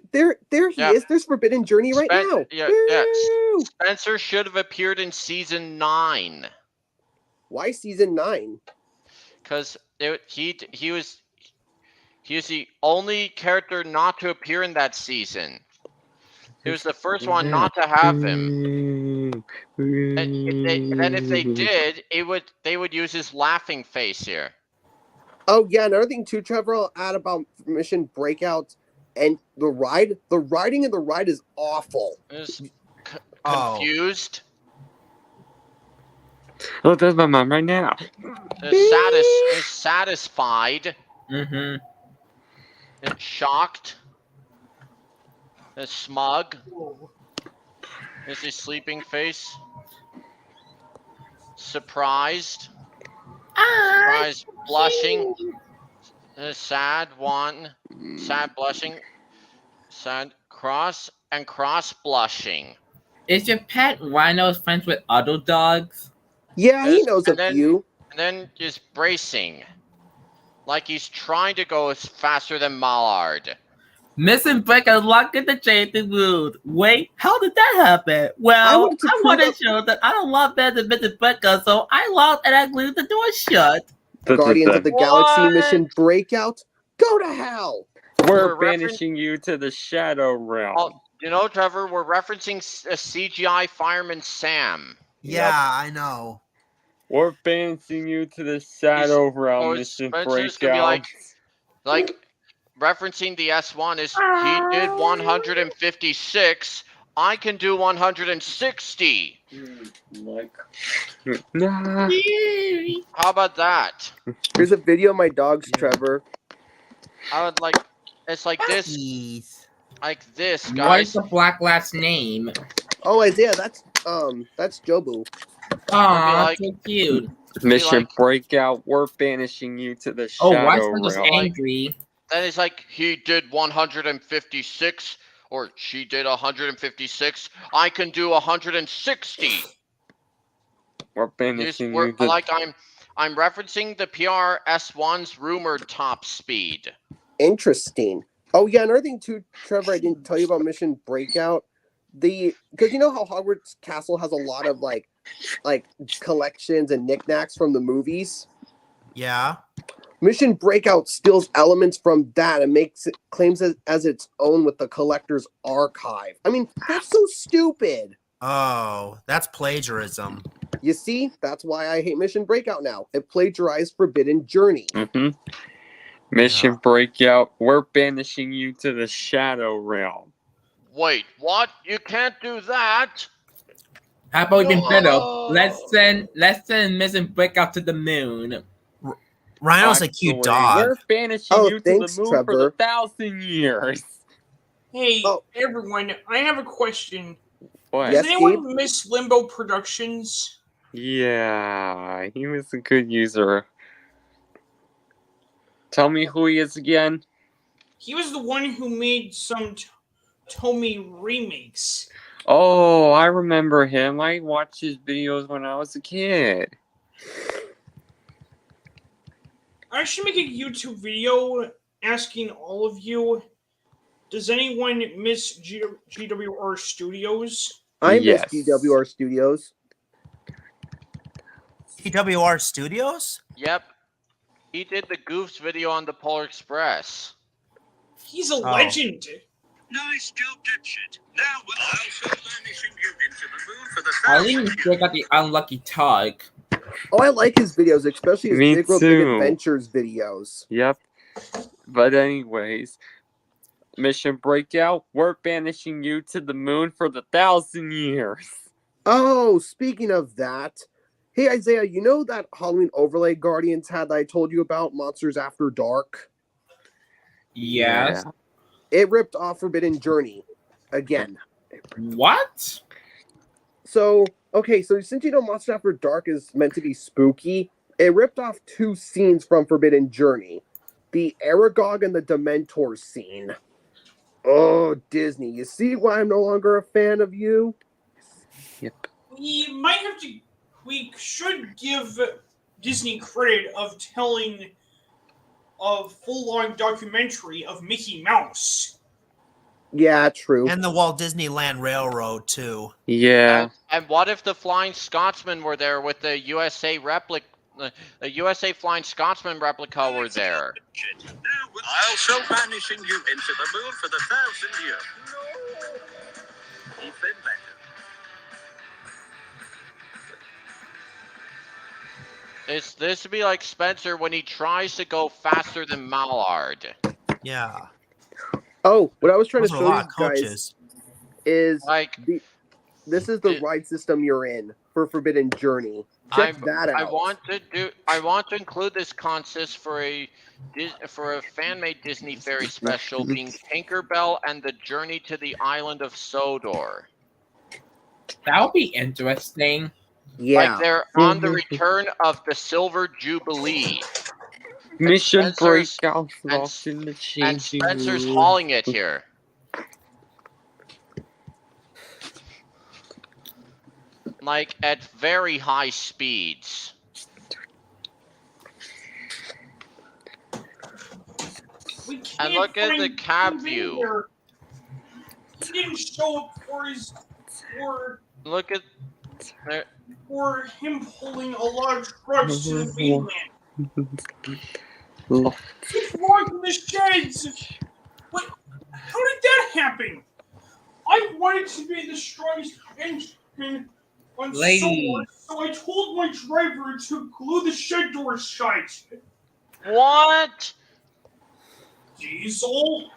Yeah. is. There's Forbidden Journey right now. Yeah. Woo! Spencer should have appeared in season 9 Why season 9? because he was the only character not to appear in that season. He was the first one not to have him. And then if they did, they would use his laughing face here. Oh yeah, another thing too, Trevor, I'll add about Mission Breakout and the ride. The riding in the ride is awful. Just Oh. confused, Oh, that's my mom right now. satisfied, Mm-hmm. shocked, smug. Is his sleeping face? Surprised, blushing, sad, sad blushing, sad cross blushing. Is your pet rhino friends with other dogs? Yeah, he Yes, knows and a then- few. And then just bracing, like he's trying to go faster than Mallard. Missing Breaker locked in the changing mood. Wait, how did that happen? I Well, wanted to I prove want to up- show that I don't love better than Missing Breaker, so I locked and I glued the door shut. Guardians of the Galaxy What? Mission Breakout. Go to hell. We're We're banishing you to the Shadow Realm. Oh, you know, Trevor, we're referencing a CGI fireman Sam. Yeah, I know. We're banishing you to the Shadow Realm, oh, Mission Spencer's gonna be Breakout. Like referencing the S1 is he did 156. I can do 160. Like, nah. How about that? Here's a video of my dogs, Trevor. I would like. It's like this, Jeez. guys. What's the black last name? Oh, Isaiah, that's Jobu. Aw, like- so cute. Mission like- Breakout, we're banishing you to the Oh, Shadow why Spencer's Realm. angry? Then it's like he did 156, or she did 156. I can do 160. We're Here's- banishing we're- you to like I'm referencing the PRS1's rumored top speed. Interesting. Oh yeah, another thing too, Trevor, I didn't tell you about Mission Breakout. Because you know how Hogwarts Castle has a lot of like collections and knickknacks from the movies. Yeah. Mission Breakout steals elements from that and claims it as its own with the collector's archive. I mean, that's so stupid. Oh, that's plagiarism. You see, that's why I hate Mission Breakout now. It plagiarized Forbidden Journey. Mission Yeah. Breakout, we're banishing you to the Shadow Realm. Wait, what? You can't do that. How about even better? No. Let's send Missing Breakout to the moon. Rhino's a cute Actually, dog. We're banishing Oh, you thanks, to the moon for Trevor. 1,000 years. Hey, Oh. everyone, I have a question. What? Yes, Does anyone Gabe? miss Limbo Productions? Yeah, he was a good user. Tell me who he is again. He was the one who made some Tomy remakes. Oh, I remember him. I watched his videos when I was a kid. I should make a YouTube video asking all of you, does anyone miss GWR Studios? I Yes. miss GWR Studios. PWR Studios? Yep. He did the Goofs video on the Polar Express. He's a legend. Nice job, dipshit. Now we'll also banishing you into the moon for the I 1,000 didn't years. break out the unlucky tug. Oh, I like his videos, especially his Me Big World Big too. Adventures videos. Yep. But anyways, Mission Breakout, we're banishing you to the moon for 1,000 years. Oh, speaking of that, hey Isaiah, you know that Halloween overlay Guardians had that I told you about, Monsters After Dark? Yes. Yeah. It ripped off Forbidden Journey again. What? So, okay, so since you know Monsters After Dark is meant to be spooky, it ripped off 2 scenes from Forbidden Journey. The Aragog and the Dementor scene. Oh, Disney, you see why I'm no longer a fan of you? Yep. We should give Disney credit of telling a full-on documentary of Mickey Mouse. Yeah, true. And the Walt Disneyland Railroad too. Yeah. And what if the Flying Scotsman were there with the USA replica? The USA Flying Scotsman replica were there. I'll show banishing you into the moon for the 1,000 years. No. Even better. This would be like Spencer when he tries to go faster than Mallard. Yeah. Oh, what I was trying Those to are a show lot you of guys coaches. is Like this is the ride system you're in for Forbidden Journey. Check that out. I want to include this consist for a fan-made Disney Fairy special being Tinkerbell and the Journey to the Island of Sodor. That would be interesting. Yeah. Like they're on the return of the Silver Jubilee. Mission Spencer's- breakout and- lost in the And changing Spencer's room. hauling it here. Like at very high speeds. We And can't look at the find cab Steve view. either. He didn't show up for Look at there. for him pulling a large trucks to the mainland. Lost. What's wrong with the sheds? What? How did that happen? I wanted to be the strongest engine on Lady. Sword, so I told my driver to glue the shed doors shut. What? Diesel,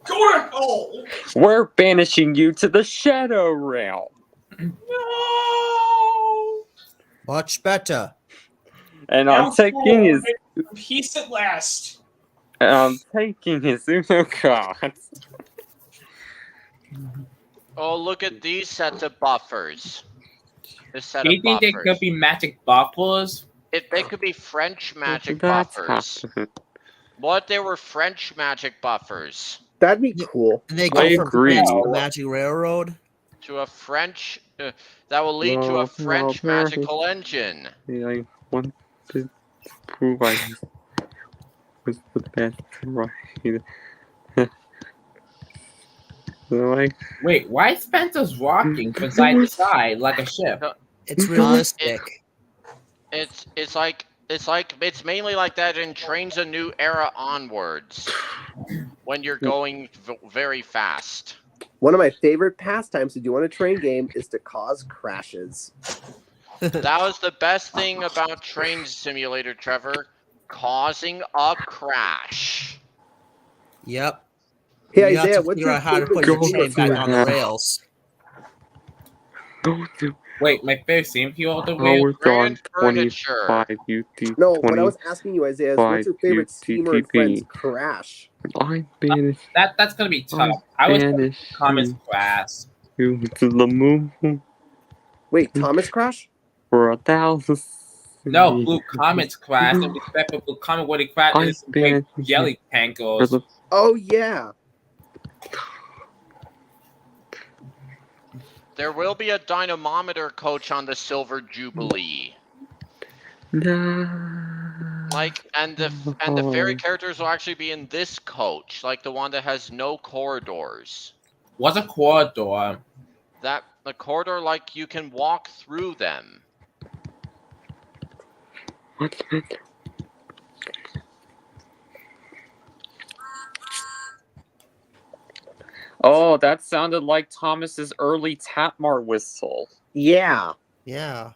go to hell! We're banishing you to the Shadow Realm. No! Much better. And I'm taking his Peace at last. Uno cards. Oh, look at these sets of buffers. This set Do you of think they buffers. could be magic buffers? If they could be French magic That's buffers. happened. What if they were French magic buffers? That'd be cool. And they I go from agree. France to the Magic Railroad. To a French that will lead to No, a French no, magical engine. Yeah, I want to prove I was the best rider. Like, Wait, why is Spencer's rocking from side to side like a ship? It's realistic. It's mainly like that in Trains a New Era onwards. When you're going very fast. One of my favorite pastimes to do on a train game is to cause crashes. That was the best thing about Train Simulator, Trevor. Causing a crash. Yep. Hey, You have Isaiah, to what's figure your out how to put favorite your Go train back to on the hell. rails. go to Wait, my favorite scene for you all the way. Howard on Grand Furniture. 25 UT. No, what I was asking you, Isaiah, is what's your favorite steamer and UTTP. friends crash? I'm banished. That's gonna be tough. I was Banished Thomas class. you to the moon Wait, Thomas crash? for 1,000. No, Blue Comet's crash. The respect for Blue Comet when he crashed I'm is great banned jelly for pancakes. the Oh yeah. There will be a dynamometer coach on the Silver Jubilee. Like, and the fairy characters will actually be in this coach, like the one that has no corridors. What's a corridor? That the corridor, like you can walk through them. What's it? Oh, that sounded like Thomas's early Tapmar whistle. Yeah. Yeah.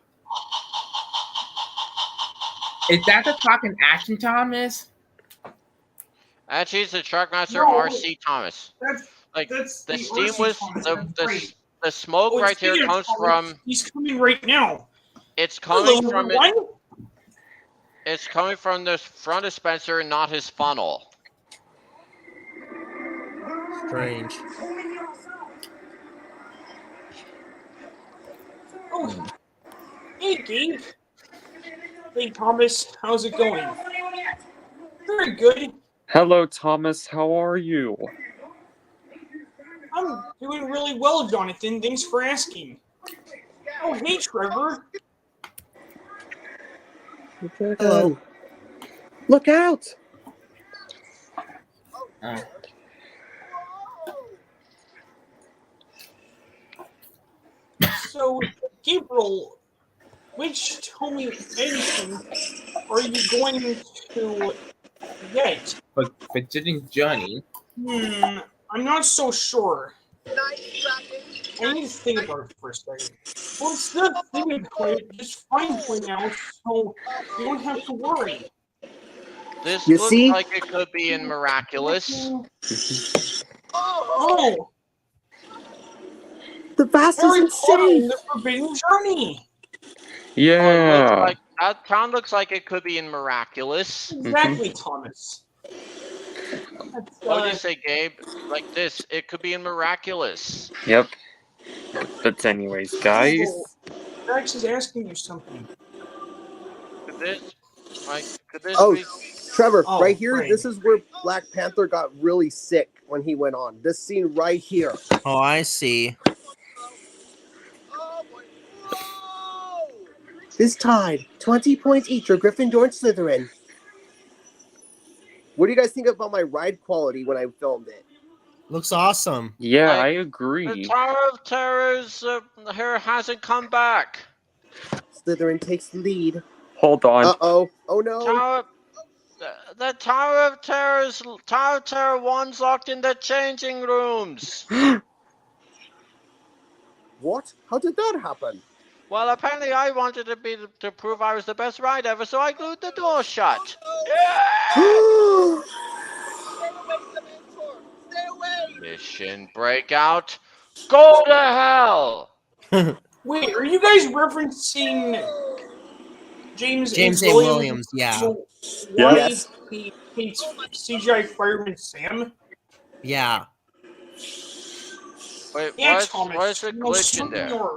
Is that the talking action, Thomas? Actually, it's the Truckmaster No. RC Thomas. That's Like that's the the steam RC was Thomas, the that's the, great. the smoke Oh, right here speaking of comes Thomas, from. He's coming right now. It's coming Hello, from it. everyone. It's coming from the front of Spencer and not his funnel. Strange. Oh, hey, Gabe. Hey, Thomas. How's it going? Very good. Hello, Thomas. How are you? I'm doing really well, Jonathan. Thanks for asking. Oh, hey, Trevor. Hello. Look out! April, which Tommy Edison are you going to get? But Virginia's Journey. I'm not so sure. I need to think about it for a second. Well, instead of thinking about it, just find one now so you don't have to worry. This You looks see? like it could be in Miraculous. Oh! The vast is Harry Potter and insane. the Forbidden Journey! Yeah. That town looks like it could be in Miraculous. Exactly, Thomas. That's, What do you say, Gabe? Like this, it could be in Miraculous. Yep. But anyways, guys. Max is asking you something. Could this, could this Oh, be? Trevor, Oh, right here, great. this is where Black Panther got really sick when he went on. This scene right here. Oh, I see. This tied 20 points each for Gryffindor and Slytherin. What do you guys think about my ride quality when I filmed it? Looks awesome. Yeah, Like, I The agree. Tower of Terror's hair hasn't come back. Slytherin takes the lead. Hold on. Uh-oh. Oh, no. The Tower of Terror's Tower of Terror 1's locked in the changing rooms. What? How did that happen? Well, apparently I wanted to prove I was the best ride ever, so I glued the door shut. Mission breakout. Go to hell. Wait, are you guys referencing James James A. A. Williams, yeah. So Yeah. why Yes. he hates CGI Fireman Sam? Yeah. Wait, Yeah, what's Thomas. the no, glitch in there? Senior.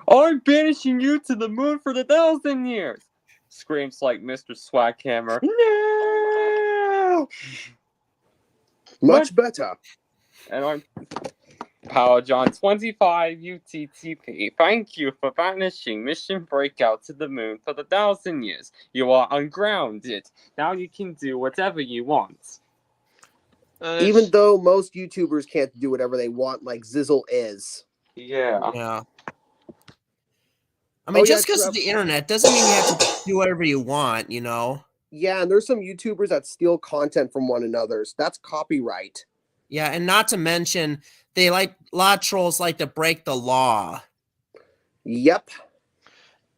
I'm banishing you to the moon for 1,000 years! Screams like Mr. Swaghammer. No! Much better. And I'm Power John 25 UTTP. Thank you for banishing Mission Breakout to the moon for 1,000 years. You are ungrounded. Now you can do whatever you want. Even though most YouTubers can't do whatever they want, like Zizzle is. Yeah. Yeah. I mean, Oh, just yeah, because of the internet doesn't mean you have to do whatever you want, you know? Yeah, and there's some YouTubers that steal content from one another's. That's copyright. Yeah, and not to mention, a lot of trolls like to break the law. Yep.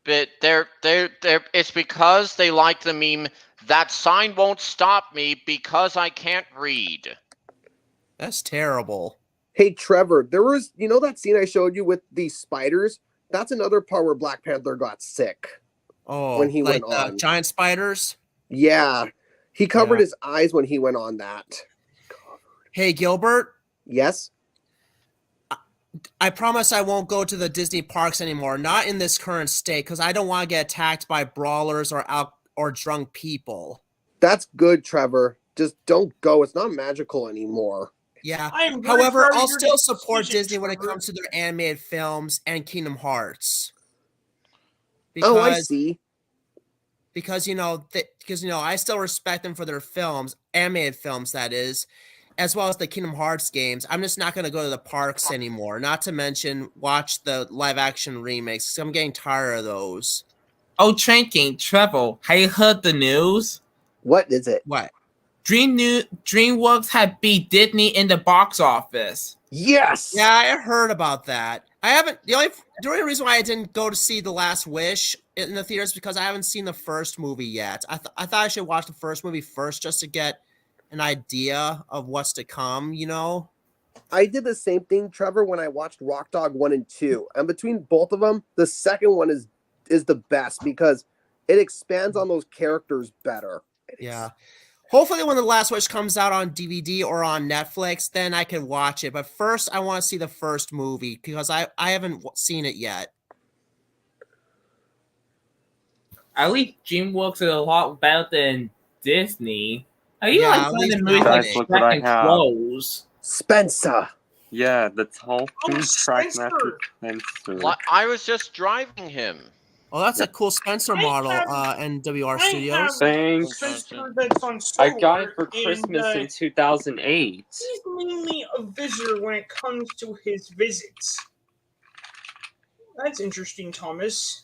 But it's because they like the meme, that sign won't stop me because I can't read. That's terrible. Hey, Trevor, there was, you know that scene I showed you with the spiders? That's another part where Black Panther got sick. Oh, When he like went on. giant spiders? Yeah. He covered Yeah. his eyes when he went on that. Hey, Gilbert, Yes? I promise I won't go to the Disney parks anymore. Not in this current state, because I don't want to get attacked by brawlers or drunk people. That's good, Trevor. Just don't go. It's not magical anymore. Yeah. I am very However, proud of I'll your still support decision, Disney when it Trevor. comes to their animated films and Kingdom Hearts. Oh, I see. Because I still respect them for their films, animated films that is, as well as the Kingdom Hearts games. I'm just not going to go to the parks anymore. Not to mention watch the live action remakes. 'Cause I'm getting tired of those. Oh, Tranking, Trevor, have you heard the news? What is it? What? DreamWorks had beat Disney in the box office. Yes! Yeah, I heard about that. I haven't. The only reason why I didn't go to see The Last Wish in the theaters because I haven't seen the first movie yet. I thought I should watch the first movie first just to get an idea of what's to come. You know. I did the same thing, Trevor, when I watched Rock Dog 1 and 2. And between both of them, the second one is the best because it expands on those characters better. Yeah. Hopefully, when The Last Wish comes out on DVD or on Netflix, then I can watch it. But first, I want to see the first movie because I haven't seen it yet. At least DreamWorks is a lot better than Disney. Are you Yeah, like at some of least the movies now like Guys, look what I Shrek and have. Close? Spencer! Yeah, the tall food track Spencer. master Spencer. I was just driving him. Oh, that's a cool Spencer I model, have- NWR I Studios. have Thanks. Spencer that's on I got it Solar, for and, Christmas in 2008. he's mainly a visitor when it comes to his visits. That's interesting, Thomas.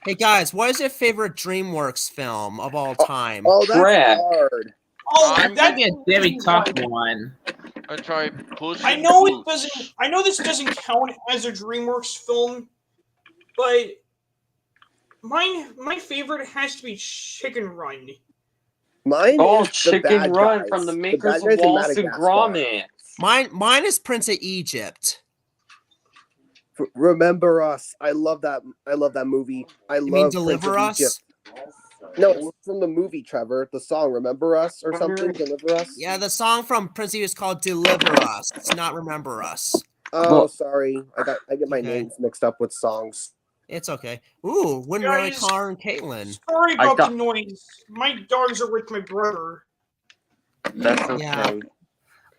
Hey guys, what is your favorite DreamWorks film of all time? Oh, that's Shrek. hard. Oh, I'm That'd that's be a very tough one. I try Puss I in know it Boots. doesn't. I know this doesn't count as a DreamWorks film, but my favorite has to be Chicken Run. Mine Oh, is the Chicken Bad Run Guys. from the Bad makers Guys of in Wallace and Madagascar. Gromit. Mine is Prince of Egypt. Remember Us. I love that. I love that movie. I You love mean Prince Deliver of Us? Egypt. No, it's from the movie, Trevor. The song "Remember Us" or something. Deliver Us. Yeah, the song from Prince of Egypt is called Deliver Us. It's not Remember Us. Oh, Well- sorry. I get my Okay. names mixed up with songs. It's okay. Ooh, wouldn't really Guys- Connor and Caitlin. Sorry I about got- the noise. My dogs are with my brother. That's okay. Yeah.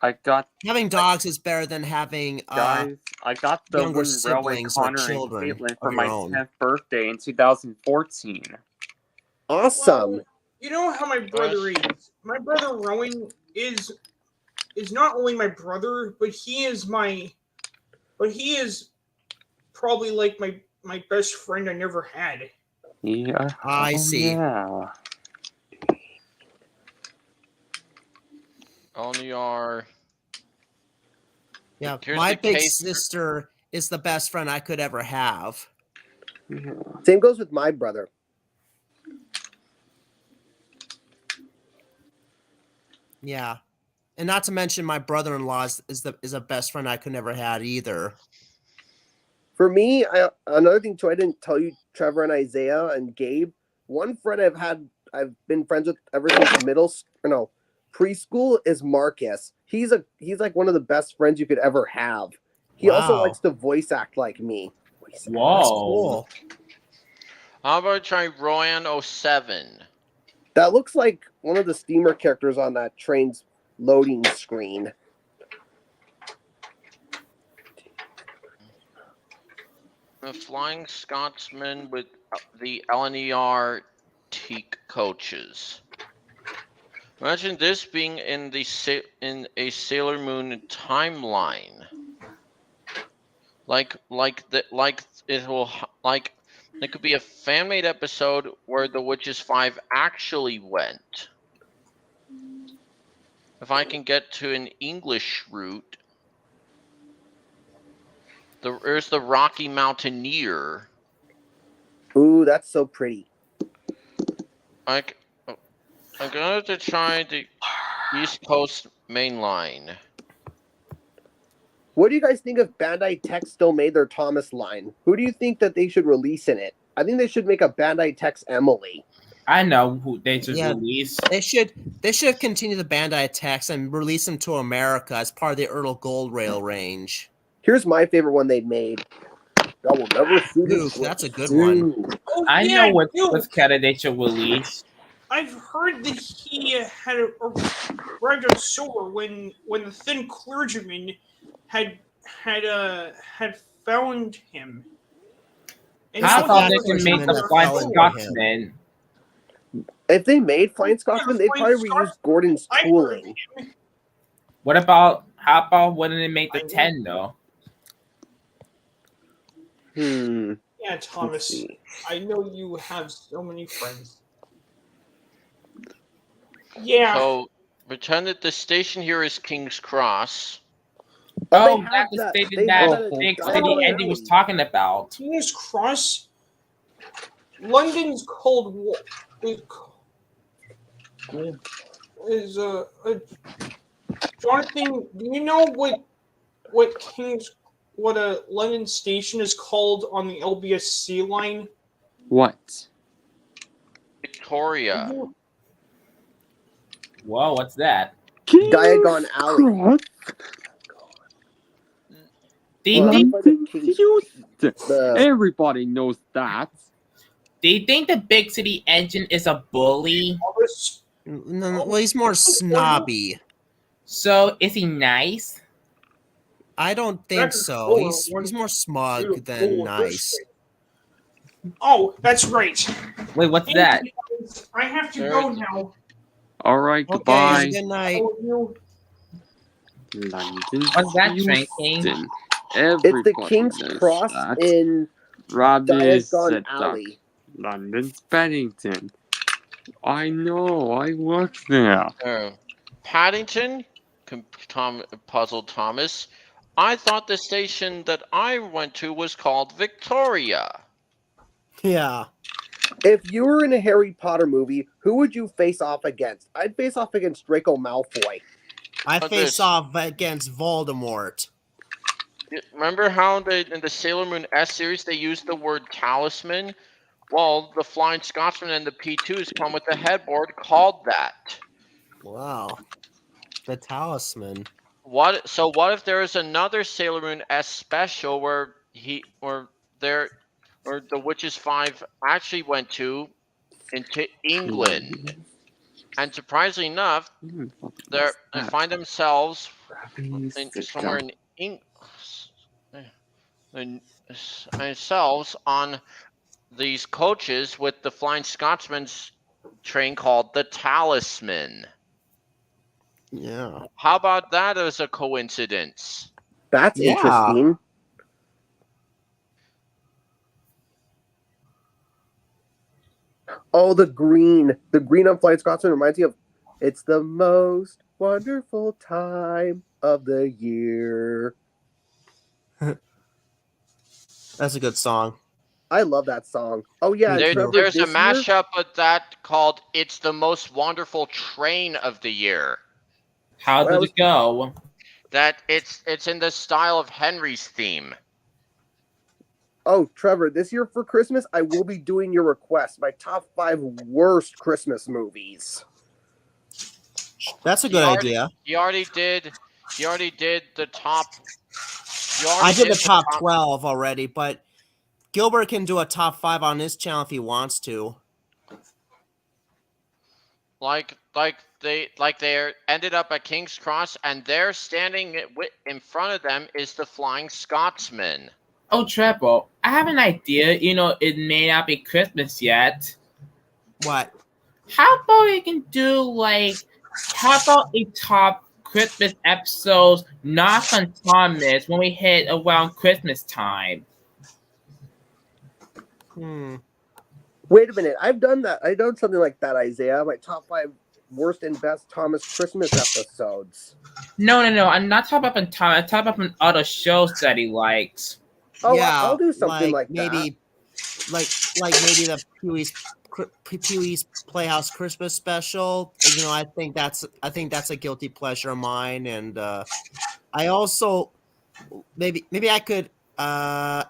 I got Having dogs is better than having guys. I got the younger Wooden Railway siblings or Connor and children Caitlin of for your my own. 10th birthday in 2014. Awesome. Well, you know how my brother is. My brother Rowan is not only my brother, but he is probably like my best friend I never had. Yeah. I see. Yeah. Only are. Yeah, Here's my the big case. sister is the best friend I could ever have. Same goes with my brother. Yeah, and not to mention my brother-in-law is a best friend I could never had either. For me, another thing too, I didn't tell you, Trevor and Isaiah and Gabe. One friend I've been friends with ever since preschool is Marcus. He's like one of the best friends you could ever have. He also Wow. likes to voice act like me. That's Whoa. cool. How about try Royan 07? That looks like one of the steamer characters on that train's loading screen. The Flying Scotsman with the LNER teak coaches. Imagine this being in a Sailor Moon timeline. It could be a fan-made episode where the Witches 5 actually went. If I can get to an English route, there's the Rocky Mountaineer. Ooh, that's so pretty. I'm going to try the East Coast Main Line. What do you guys think if Bandai Tex still made their Thomas line? Who do you think that they should release in it? I think they should make a Bandai Tex Emily. I know who they should Yeah. release. They should continue the Bandai attacks and release them to America as part of the Earl Gold Rail range. Here's my favorite one they made. I will never see Ooh, this. that's a good one. Oh, I yeah, know what dude. Canada they should release. I've heard that he had arrived on Solar when the Thin Clergyman had found him. And How now about he- they can make the That Flying fell into Scotsman? If they made Flying Scotsman, they'd Flying probably Scotsman. reuse Gordon's I heard tooling. him. How about when they make the 10 though? Hmm. Yeah, Let's Thomas. see. I know you have so many friends. Yeah. So pretend that the station here is King's Cross. Oh, they have that's the that- station they that have that Big in City Diagon Andy was Alley. talking about. King's Cross. London's Cold War is Jonathan. Do you know what a London station is called on the LBSC line? What? Victoria. Whoa, what's that? Diagon Alley. Do you Well, think that's why the King's- the- Everybody knows that. do you think the Big City Engine is a bully? No, well, he's more snobby. So is he nice? I don't think That's so. cool. He's more smug Cool, than cool, nice. Oh, that's right. Wait, what's that? I have to go now. All right, Okay, goodbye. good night. All of you. London. What's that, Train King? Houston. Everybody It's the King's knows Cross that. in Robbie Diagon said Alley. London's Bennington. I know, I work there. Paddington? Puzzled Thomas. I thought the station that I went to was called Victoria. Yeah. If you were in a Harry Potter movie, who would you face off against? I'd face off against Draco Malfoy. I But face this- off against Voldemort. Remember how in the Sailor Moon S series they used the word talisman? Well, the Flying Scotsman and the P2s come with a headboard called that. Wow. The talisman. What if there is another Sailor Moon S special where the Witches 5 actually went into England, and surprisingly enough, they find themselves somewhere in themselves on these coaches with the Flying Scotsman's train called the Talisman. Yeah. How about that as a coincidence? That's Yeah. interesting. Oh, the green on Flying Scotsman reminds me of "It's the most wonderful time of the year." That's a good song. I love that song. Oh yeah, and Trevor, There's a this year- mashup of that called "It's the Most Wonderful Train of the Year." How Well, did it go? That it's in the style of Henry's theme. Oh, Trevor, this year for Christmas, I will be doing your request. My top 5 worst Christmas movies. That's a You good already- idea. You already did the top. I did the top 12 already, but Gilbert can do a top 5 on his channel if he wants to. Like they ended up at King's Cross, and there standing in front of them is the Flying Scotsman. Oh, Treble, I have an idea. It may not be Christmas yet. What? How about we can do how about a top Christmas episodes not from Thomas when we hit around Christmas time? Wait a minute, I've done that. I've done something like that, Isaiah. My top 5 worst and best Thomas Christmas episodes. No. I'm not talking about from Thomas. I'm talking about from other shows that he likes. Oh, Yeah, I'll do something like maybe, like maybe the Pee-wee's Playhouse Christmas special. I think that's a guilty pleasure of mine, and I also maybe I could I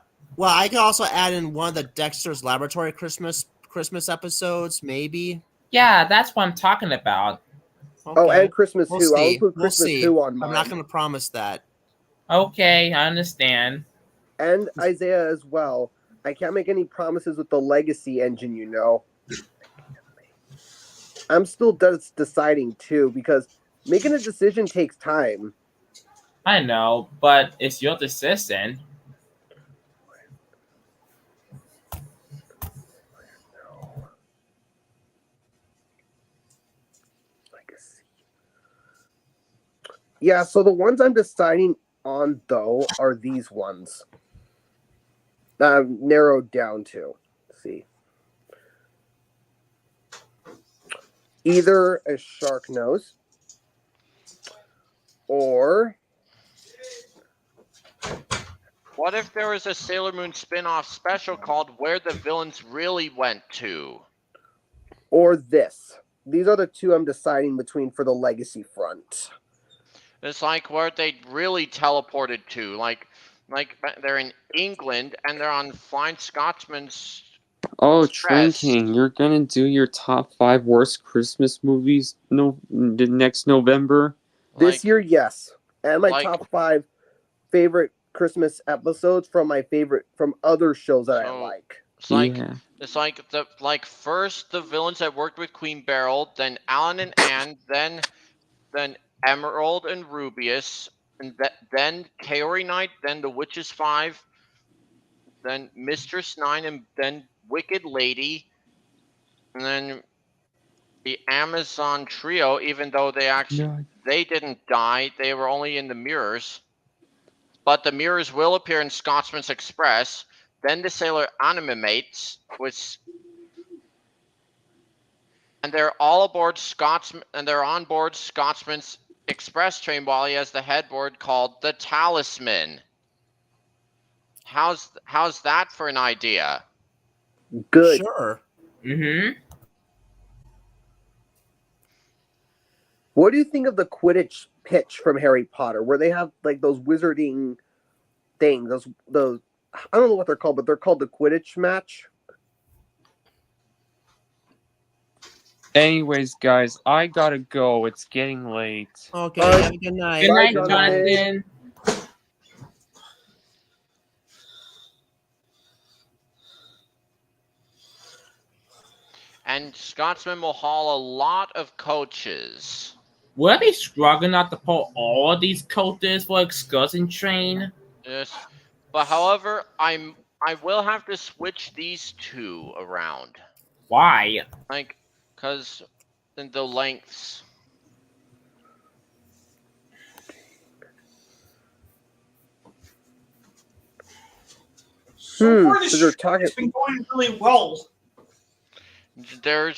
could also add in one of the Dexter's Laboratory Christmas episodes, maybe. Yeah, that's what I'm talking about. Oh, and Christmas We'll 2. I'll see. put We'll Christmas see. 2 on mine. I'm not going to promise that. Okay, I understand. And Isaiah as well. I can't make any promises with the Legacy engine, I'm still deciding too, because making a decision takes time. I know, but it's your decision. Yeah, so the ones I'm deciding on, though, are these ones. I've narrowed down to. Let's see. Either a shark nose or What if there was a Sailor Moon spin-off special called Where the Villains Really Went To? or this. These are the two I'm deciding between for the Legacy front. It's like where they really teleported to, like they're in England and they're on Flying Scotsman's. Oh, Train Stress. King, you're gonna do your top 5 worst Christmas movies next November? This year, yes. And my like- top 5 favorite Christmas episodes from other shows that I So- like. It's like Yeah. it's like first the villains that worked with Queen Beryl, then Alan and Anne, then Emerald and Rubius, and then Kaori Knight, then the Witches 5, then Mistress 9, and then Wicked Lady, and then the Amazon Trio. Even though they didn't die, they were only in the mirrors. but the mirrors will appear in Scotsman's Express. Then the sailor animates with, and they're all aboard Scotsman, and they're on board Scotsman's Express train while he has the headboard called the Talisman. How's that for an idea? Good. Sure. Mm-hmm. What do you think of the Quidditch pitch from Harry Potter, where they have like those wizarding things? Those I don't know what they're called, but they're called the Quidditch match. Anyways, guys, I gotta go. It's getting late. Okay, Bye. have a good night. Good night, Jonathan. Jonathan. And Scotsman will haul a lot of coaches. Will I be struggling not to pull all of these coaches for excursion train? Yes, but however, I will have to switch these two around, Why? like, cause in the lengths. So far, so this they're trip talking- has been going really well. There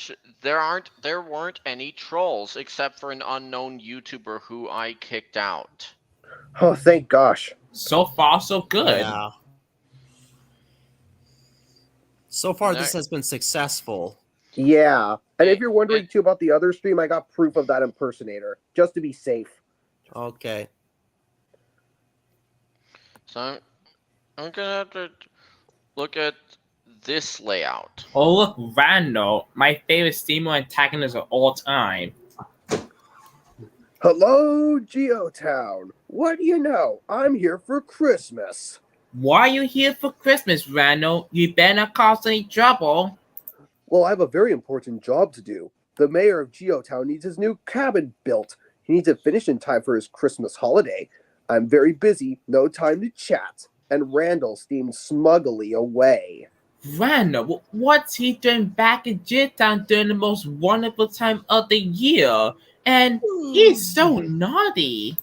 weren't any trolls except for an unknown YouTuber who I kicked out. Oh, thank gosh. So far, so good. Yeah. So far, this Next. has been successful. Yeah. And if you're wondering too about the other stream, I got proof of that impersonator, just to be safe. Okay. So I'm gonna have to look at this layout. Oh, look, Randall, my favorite steamer antagonist of all time. Hello, Geotown. What do you know? I'm here for Christmas. Why are you here for Christmas, Randall? You better not cause any trouble. Well, I have a very important job to do. The mayor of Geotown needs his new cabin built. He needs it finished in time for his Christmas holiday. I'm very busy, no time to chat. And Randall steamed smuggly away. Randall, what's he doing back in Jittown during the most wonderful time of the year? And he's so naughty.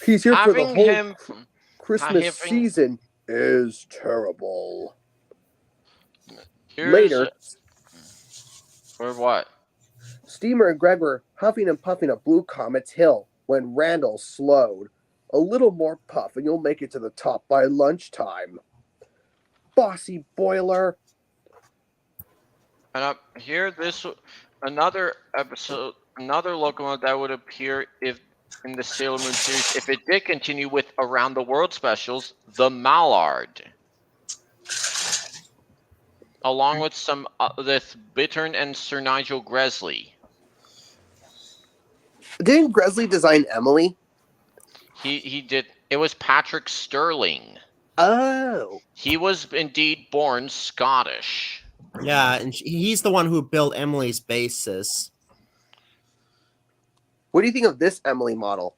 He's here for the Having whole him, Christmas having- season is terrible. here's, Later, or what? Steamer and Greg were huffing and puffing up Blue Comet's Hill when Randall slowed. A little more puff and you'll make it to the top by lunchtime. Bossy boiler. And up here, another episode, another locomotive that would appear if in the Sailor Moon series, if it did continue with Around the World specials, the Mallard, along with some with Bittern and Sir Nigel Gresley. Didn't Gresley design Emily? He did. It was Patrick Sterling. Oh. He was indeed born Scottish. Yeah, and he's the one who built Emily's basis. What do you think of this Emily model?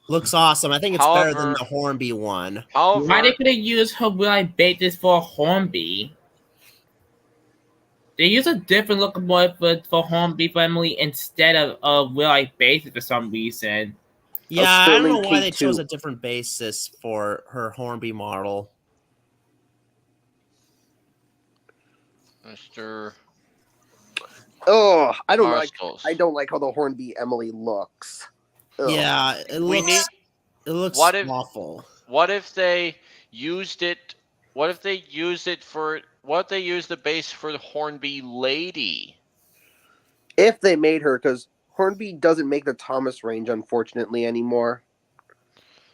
Looks awesome. I think it's better than However- the Hornby one. Why they However, could have used her Will I Bait This for Hornby? They use a different locomotive for Hornby for Emily instead of Will I Bait It for some reason. Yeah, I don't know Sterling why they K2. chose a different basis for her Hornby model. Mr. Oh, I don't Barstools. like how the Hornby Emily looks. Ugh. Yeah, it We looks it looks What if- awful. What if they used it? What if they used it for? What if they used the base for the Hornby Lady? If they made her, because Hornby doesn't make the Thomas range, unfortunately, anymore.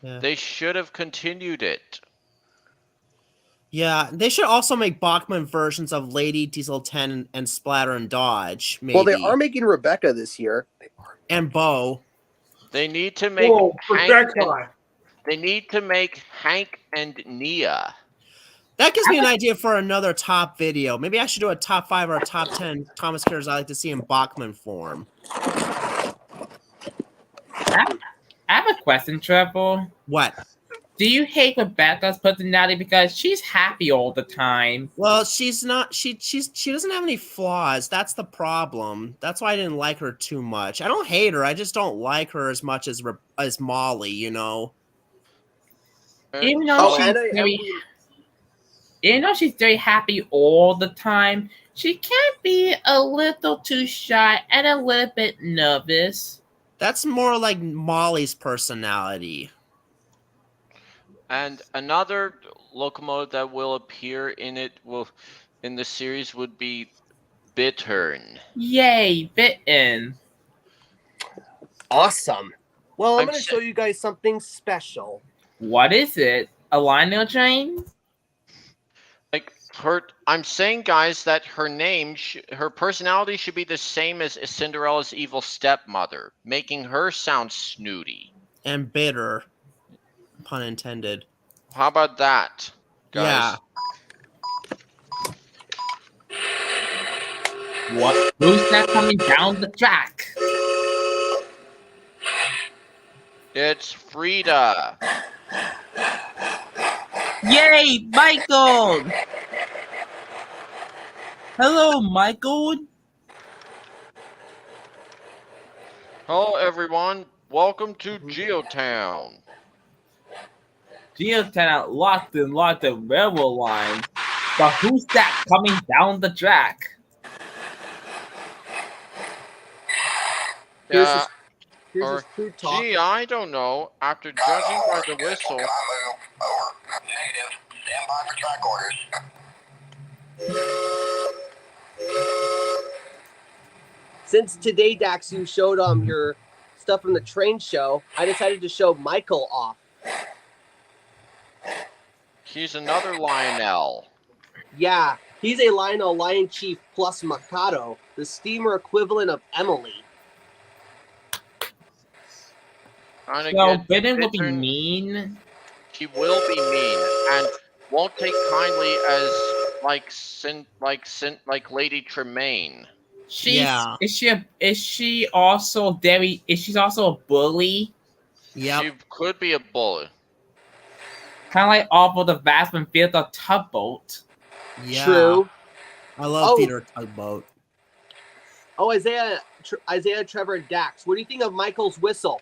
Yeah. They should have continued it. Yeah, they should also make Bachman versions of Lady, Diesel 10, and Splatter and Dodge, maybe. Well, they are making Rebecca this year. And Bo. They need to make Whoa, Hank Rebecca. and, they need to make Hank and Nia. That gives me an idea for another top video. Maybe I should do a top 5 or a top 10 Thomas characters I like to see in Bachman form. I have a question, Trevor. What? Do you hate Rebecca's personality because she's happy all the time? Well, she's not. She doesn't have any flaws. That's the problem. That's why I didn't like her too much. I don't hate her. I just don't like her as much as Molly. You know. Even though Oh, she's and very, even though she's very happy all the time, she can be a little too shy and a little bit nervous. That's more like Molly's personality. And another locomotive that will appear in the series would be Bittern. Yay, bitten. Awesome. Well, I'm I'm going to sa- show you guys something special. What is it? A Lionel train? I'm saying, guys, that her personality should be the same as Cinderella's evil stepmother, making her sound snooty. And bitter. Pun intended. How about that, guys? Yeah. What? Who's that coming down the track? It's Frida. Yay, Michael! Hello, Michael. Hello, everyone. Welcome to Geotown. Geotown locked the railroad line. But who's that coming down the track? Yeah. Here's Or, his true talk. gee, I don't know. After judging by the whistle, Negative. Stand by for track orders. Since today, Dax, you showed your stuff from the train show, I decided to show Michael off. he's another Lionel. Yeah, he's a Lionel Lion Chief plus Mikado, the steamer equivalent of Emily. Trying to So get Bitten will be Bittern- mean. He will be mean and won't take kindly as like Lady Tremaine. Yeah. Is she also a bully? Yep. She could be a bully. Kind of like off of the Vastman Field of Tugboat. Yeah. True. I love Oh. Theater Tugboat. Oh, Isaiah, Trevor, and Dax, what do you think of Michael's whistle?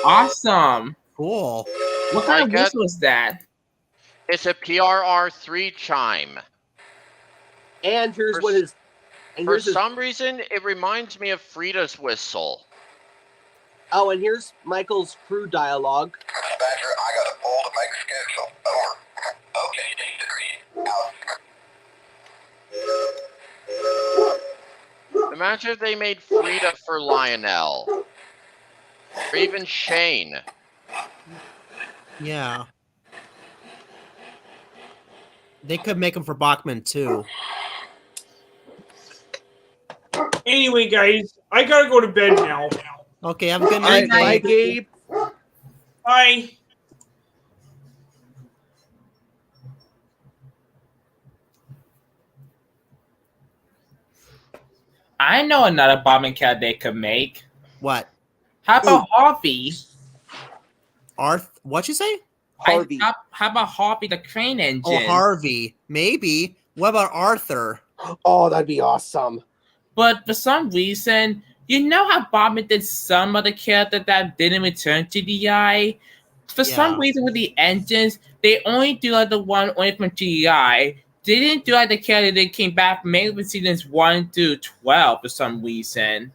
Awesome. Cool. What kind I of got- whistle is that? It's a PRR3 chime. And here's For what his. And For here's his, some reason, it reminds me of Frida's whistle. oh, and here's Michael's crew dialogue. Badger, I got a pull to make schedule. Over. Okay, Steve, agreed. Out. Imagine if they made Frida for Lionel. Or even Shane. Yeah. They could make him for Bachman too. Anyway, guys, I gotta go to bed now. Okay, have a good All right, night. bye, Gabe. Bye. I know another bombing cat they could make. What? How about Harvey? What'd you say? Harvey. How about Harvey the crane engine? Oh, Harvey. Maybe. What about Arthur? Oh, that'd be awesome. But for some reason, you know how Bombman did some of the characters that didn't return to DI? For some Yeah. reason with the engines, they only do like the one only from GI. They didn't do like the character that came back mainly from seasons 1 through 12 for some reason.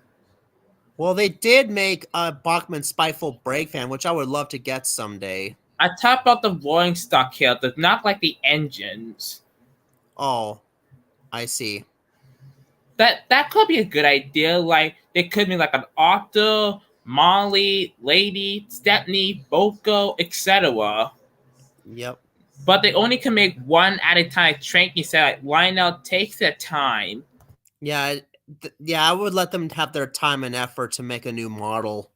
Well, they did make Bachman Spiteful Break Fan, which I would love to get someday. I talk about the rolling stock characters, not like the engines. Oh, I see. That could be a good idea. Like they could be like an Arthur, Molly, Lady, Stepney, Boko, etc. Yep. But they only can make one at a time. Tranky said like, Lionel takes their time. Yeah, I would let them have their time and effort to make a new model.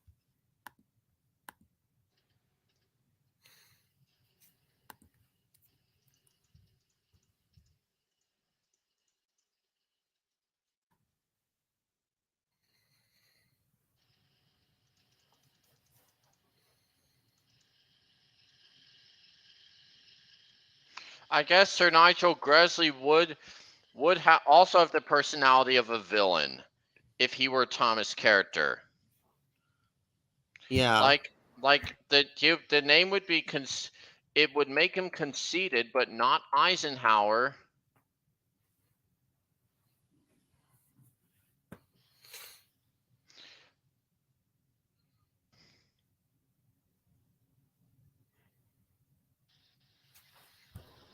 I guess Sir Nigel Gresley would also have the personality of a villain if he were Thomas' character. Yeah. Like the name would be it would make him conceited, but not Eisenhower.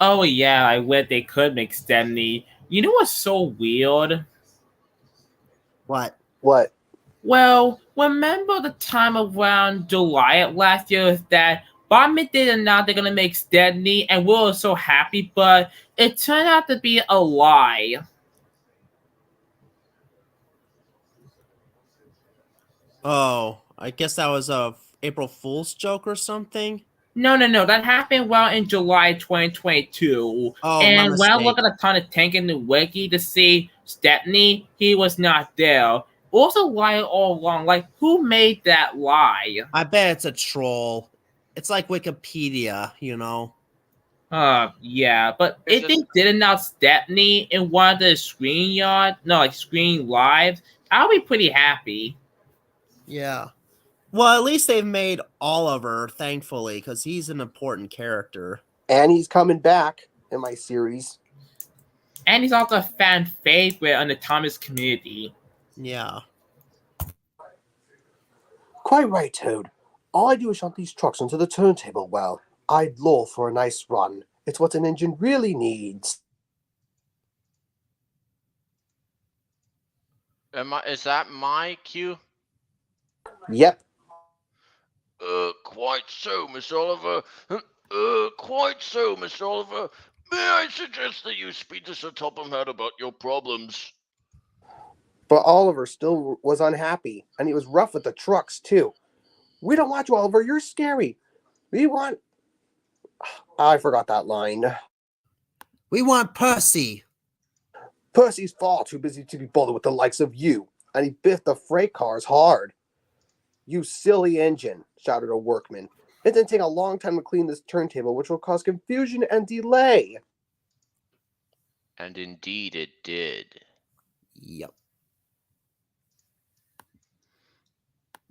Oh yeah, I wish they could make Stepney. You know what's so weird? What? What? Well, remember the time around July of last year that Bobman did announce they're gonna make Stepney, and we were so happy, but it turned out to be a lie. Oh, I guess that was a April Fool's joke or something. No. That happened well in July 2022. Oh, my And when I mistake. look at a ton of tank in the wiki to see Stepney, he was not there. Also lying all along. Like, who made that lie? I bet it's a troll. It's like Wikipedia, you know. Yeah, but It's if they did announce Stepney in one of the screen lives, I'll be pretty happy. Yeah. Well, at least they've made Oliver, thankfully, because he's an important character. And he's coming back in my series. And he's also a fan favorite on the Thomas community. Yeah. Quite right, Toad. All I do is shunt these trucks onto the turntable. Well, I'd lull for a nice run. It's what an engine really needs. Is that my cue? Yep. Quite so, Miss Oliver. Quite so, Miss Oliver. May I suggest that you speak to Sir Topham Hatt about your problems? But Oliver still was unhappy, and he was rough with the trucks, too. We don't want you, Oliver. You're scary. We want... I forgot that line. We want Percy. Percy's far too busy to be bothered with the likes of you, and he biffed the freight cars hard. You silly engine, shouted a workman. It didn't take a long time to clean this turntable, which will cause confusion and delay. And indeed it did. Yep.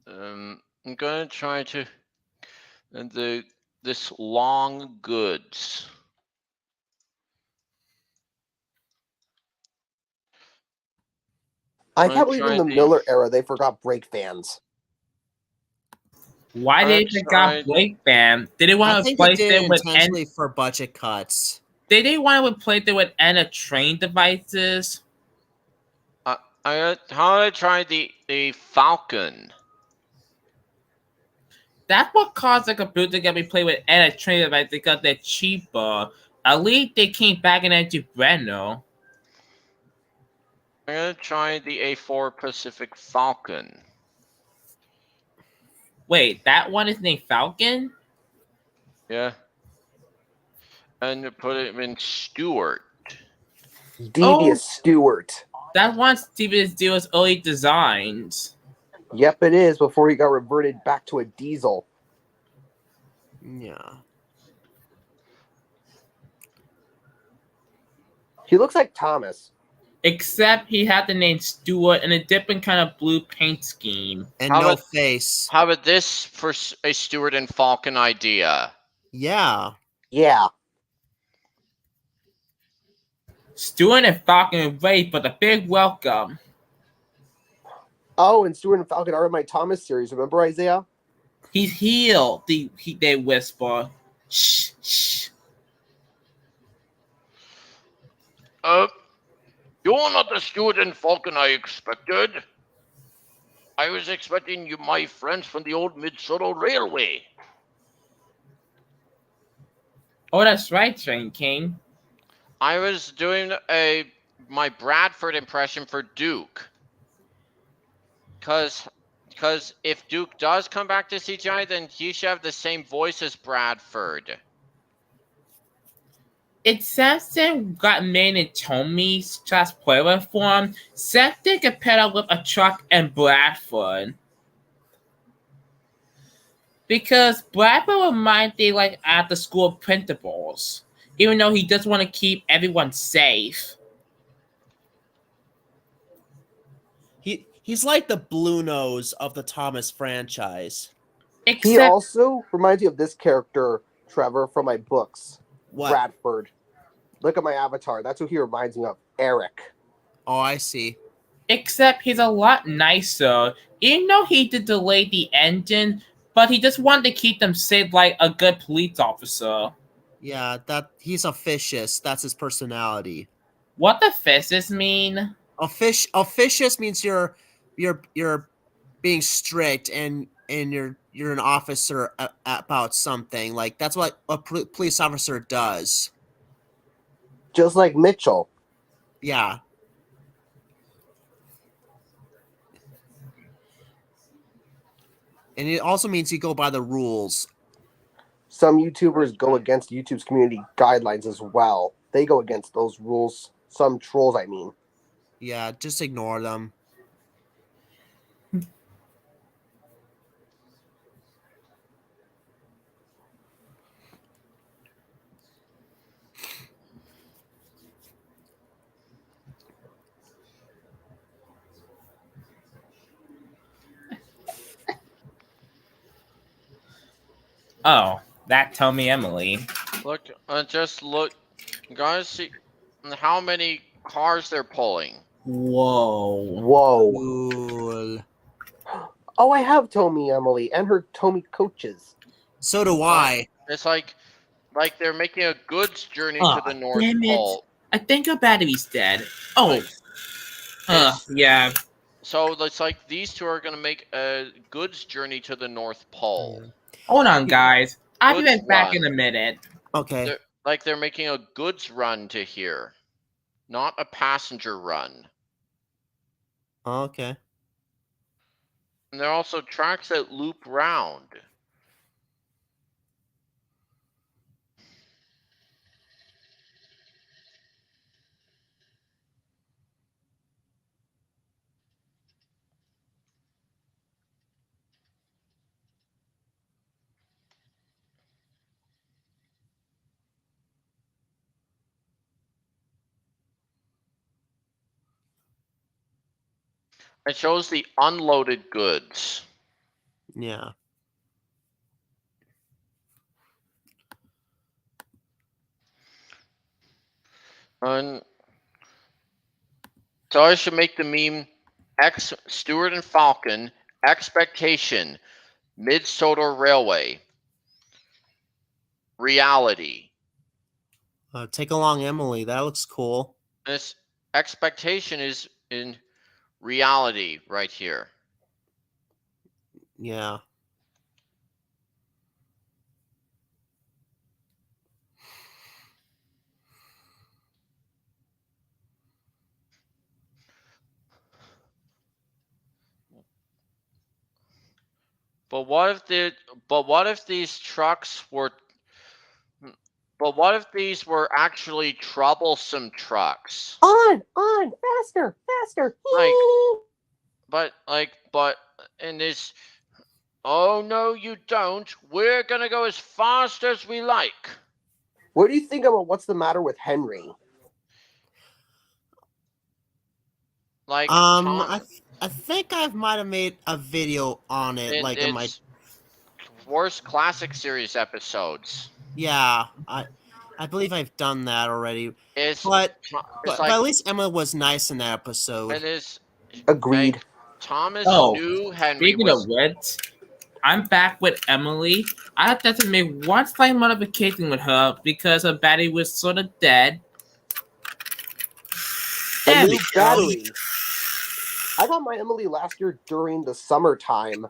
I'm gonna try to this long goods. I I'm can't believe in trying the to- Miller era they forgot brake fans. Why I'm did they trying- got Blake Bam? Did they I want to think they replace did it it with intentionally for budget cuts. Did they want to replace it with Anna train devices? How I tried the Falcon. That's what caused the computer to get replaced with Anna train devices because they're cheaper. At least they came back and into Breno. I'm gonna try the A4 Pacific Falcon. Wait, that one is named Falcon? Yeah. And put it in Stewart. Devious Stewart. That one's Steven Steele's early designs. Yep, it is, before he got reverted back to a diesel. Yeah. He looks like Thomas. Except he had the name Stewart and a different kind of blue paint scheme. And How no about- face. How about this for a Stewart and Falcon idea? Yeah. Yeah. Stewart and Falcon are ready for the big welcome. Oh, and Stewart and Falcon are in my Thomas series. Remember, Isaiah? He's healed, they whisper. Shh, shh. You're not the Stewart and Falcon I expected. I was expecting you, my friends from the old Mid-Soto Railway. Oh, that's right, Train King. I was doing my Bradford impression for Duke. Cause if Duke does come back to CGI, then he should have the same voice as Bradford. It Samson got made in Tommy's spoiler form. Samson could pair up with a truck and Bradford. Because Bradford reminds me like at the school principals. Even though he does want to keep everyone safe. He's like the Blue Nose of the Thomas franchise. He Except also reminds you of this character Trevor, from my books. What? Bradford. Look at my avatar. That's who he reminds me of. Eric. Oh, I see. Except he's a lot nicer. Even though he did delay the engine, but he just wanted to keep them safe like a good police officer. Yeah, that he's officious. That's his personality. What the fishes mean? Officious means you're being strict and you're an officer about something. Like that's what a police officer does. Just like Mitchell. Yeah. And it also means you go by the rules. Some YouTubers go against YouTube's community guidelines as well. They go against those rules. Some trolls, I mean. Yeah, just ignore them. Oh, that tell me Emily. Look, just look, guys. See how many cars they're pulling. Whoa. Whoa. Cool. Oh, I have Tommy Emily and her Tommy coaches. So do I. It's like they're making a goods journey Aw, to the North damn it. Pole. I think our battery's dead. Oh. Yeah. So it's like these two are gonna make a goods journey to the North Pole. Hold on, guys. I'll be Goods right back run. in a minute. Okay. They're making a goods run to here, not a passenger run. Okay. And there are also tracks that loop round. It shows the unloaded goods. Yeah. And so I should make the meme Stewart and Falcon, expectation, Mid-Soda Railway, reality. Take along Emily. That looks cool. This expectation is in reality right here. Yeah. But what if these trucks were But what if these were actually troublesome trucks? On, faster. And this, oh no, you don't. We're gonna go as fast as we like. What do you think about what's the matter with Henry? Like, I think I might have made a video on it, like in my it's worst classic series episodes. yeah. I believe I've done that already. But at least Emma was nice in that episode. It is agreed. Like, Thomas Oh, knew Henry speaking was. of which, I'm back with Emily. I have to make one slight modification with her because her battery was sort of dead. A There new we go. battery. I got my Emily last year during the summertime.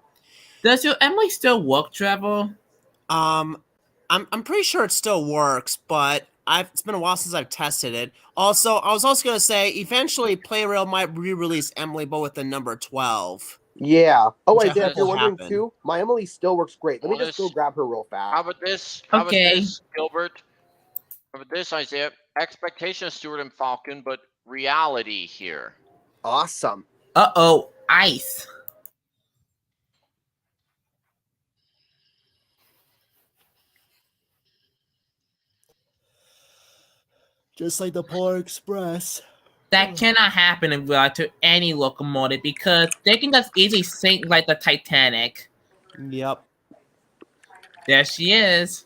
Does your Emily still work, Trevor? I'm pretty sure it still works, but it's been a while since I've tested it. Also, I was also gonna say eventually Playrail might re-release Emily, but with the number 12. Yeah. Oh, Which I I did. hope If you're will wondering happen. too, my Emily still works great. Let me just go grab her real How fast. about this? Okay. Gilbert? How about this, Isaiah? Expectation of Stewart and Falcon, but reality here. Awesome. Uh-oh, ice. Just like the Polar Express. That cannot happen in real life to any locomotive because they can just easily sink like the Titanic. Yep. There she is.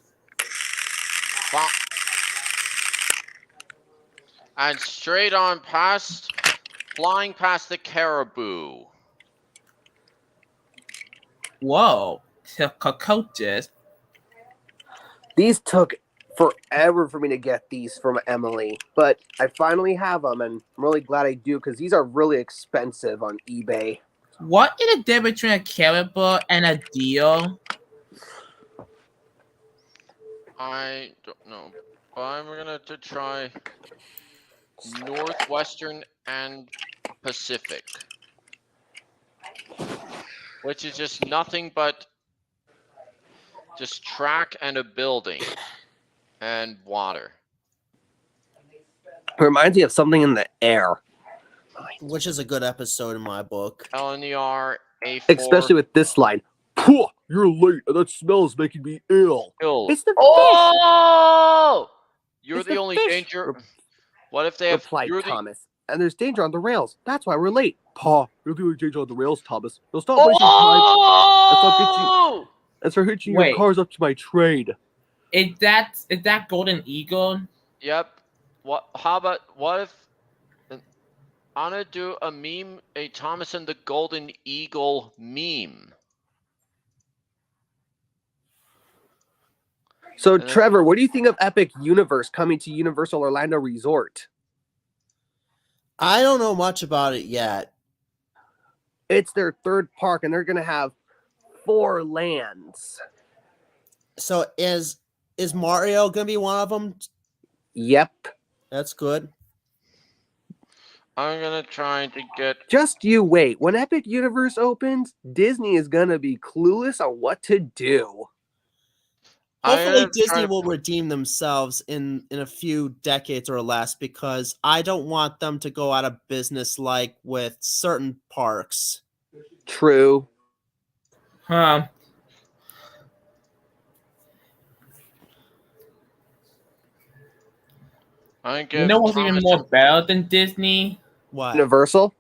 And straight on past, flying past the caribou. Whoa, coaches. These took forever for me to get these from Emily, but I finally have them, and I'm really glad I do because these are really expensive on eBay. What is the difference between a caribou and a deer? I don't know, but I'm gonna try Northwestern and Pacific, which is just nothing but just track and a building and water. It reminds me of something in the air, Which is a good episode in my book. LNER A4. especially with this line. "Phew, you're late, and that smell is making me ill." Ill. It's the Oh! You're It's the the only fish. danger. What if they have? replied You're the, Thomas. "And there's danger on the rails. That's why we're late." "Pa, you're the only danger on the rails, Thomas. You'll stop wasting time oh! and start hitching your Wait. cars up to my trade." Is that Golden Eagle? Yep. What? How about what if? I'm gonna do a meme, a Thomas and the Golden Eagle meme. So, And then- Trevor, what do you think of Epic Universe coming to Universal Orlando Resort? I don't know much about it yet. It's their third park, and they're going to have 4 lands. So is Mario gonna be one of them? Yep. That's good. I'm gonna try to get. Just you wait. When Epic Universe opens, Disney is going to be clueless on what to do. I'm Hopefully gonna try Disney to- will redeem themselves in a few decades or less, because I don't want them to go out of business like with certain parks. True. Huh. I You give know what's even Thomas more and- better than Disney? What? Universal?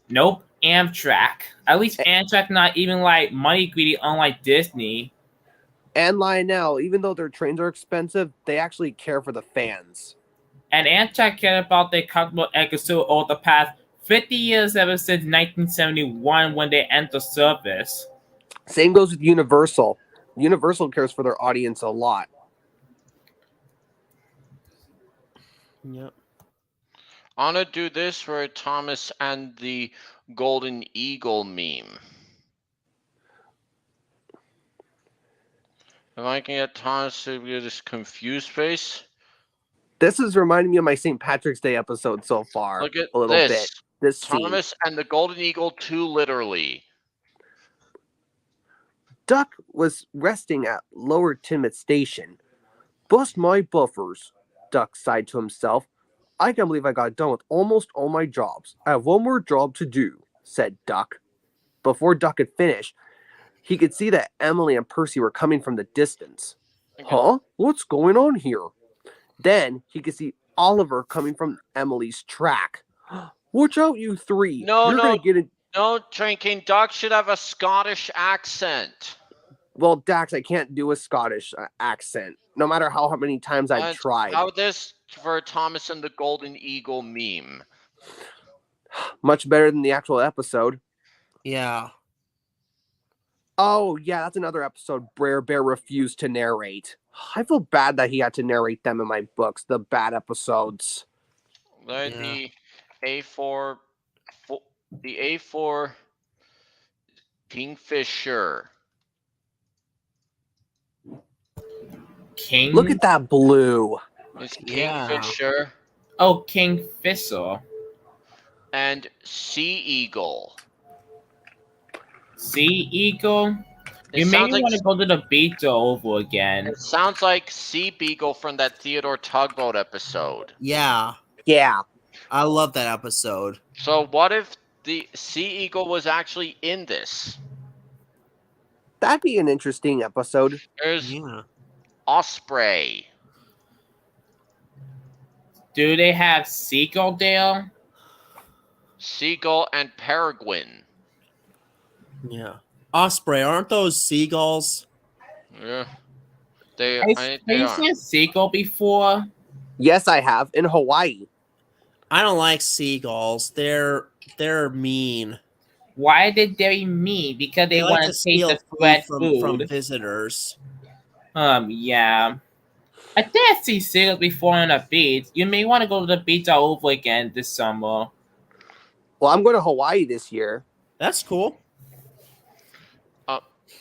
Nope, Amtrak. At least Amtrak not even like money greedy, unlike Disney. And Lionel, even though their trains are expensive, they actually care for the fans. And Amtrak cared about their customer episode over the past 50 years ever since 1971 when they entered service. Same goes with Universal. Universal cares for their audience a lot. Yep. I'm gonna do this for Thomas and the Golden Eagle meme. If I can get Thomas to get this confused face. This is reminding me of my St. Patrick's Day episode so far. Look at a little this. bit. This scene. Thomas and the Golden Eagle 2 literally. Duck was resting at Lower Timmet Station. "Bust my buffers," Duck sighed to himself. "I can't believe I got done with almost all my jobs. I have one more job to do," said Duck. Before Duck could finish, he could see that Emily and Percy were coming from the distance. "Huh? What's going on here?" Then he could see Oliver coming from Emily's track. "Watch out, you three. No, You're no. gonna get in." No, drinking Duck should have a Scottish accent. Well, Dax, I can't do a Scottish accent, no matter how many times I've tried. How about this for Thomas and the Golden Eagle meme? Much better than the actual episode. Yeah. Oh, yeah, that's another episode Brer Bear refused to narrate. I feel bad that he had to narrate them in my books, the bad episodes. Right, Yeah. the A4, the A4 Kingfisher. King. Look at that blue. It's Yeah. Kingfisher Oh, Kingfisher. and Sea Eagle. Sea Eagle. It You made sounds me like want to go to the beach all over again. it sounds like Sea Beagle from that Theodore Tugboat episode. Yeah. Yeah. I love that episode. So what if the Sea Eagle was actually in this? That'd be an interesting episode. There's Yeah. Osprey. Do they have Seagull there? Seagull and Peregrine. Yeah. Osprey, aren't those seagulls? Yeah. They, Have they you are. seen Seagull before? Yes, I have in Hawaii. I don't like seagulls. They're mean. Why did they mean? Because They they like want to to taste steal the food fresh from food. visitors. Yeah. I did see seagulls before on the beach. You may want to go to the beach all over again this summer. Well, I'm going to Hawaii this year. That's cool.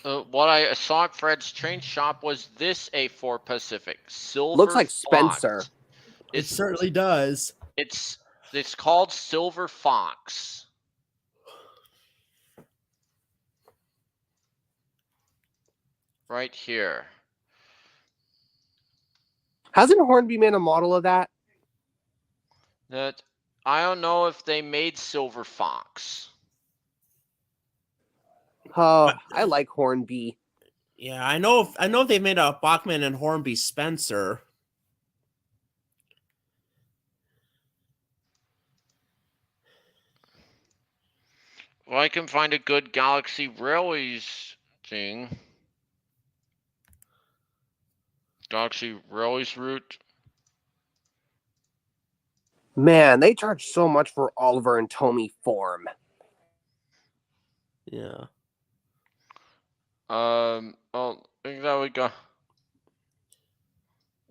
What I saw at Fred's train shop was this A4 Pacific Silver. Looks like Fox. Spencer. It certainly does. It's called Silver Fox. Right here. Hasn't Hornby made a model of that? That I don't know if they made Silver Fox. Oh, I like Hornby. Yeah, I know they made a Bachman and Hornby Spencer. Well, I can find a good Galaxy Railways thing. Galaxy Railways route. Man, they charge so much for Oliver and Tommy form. Yeah. Oh, I think that we go.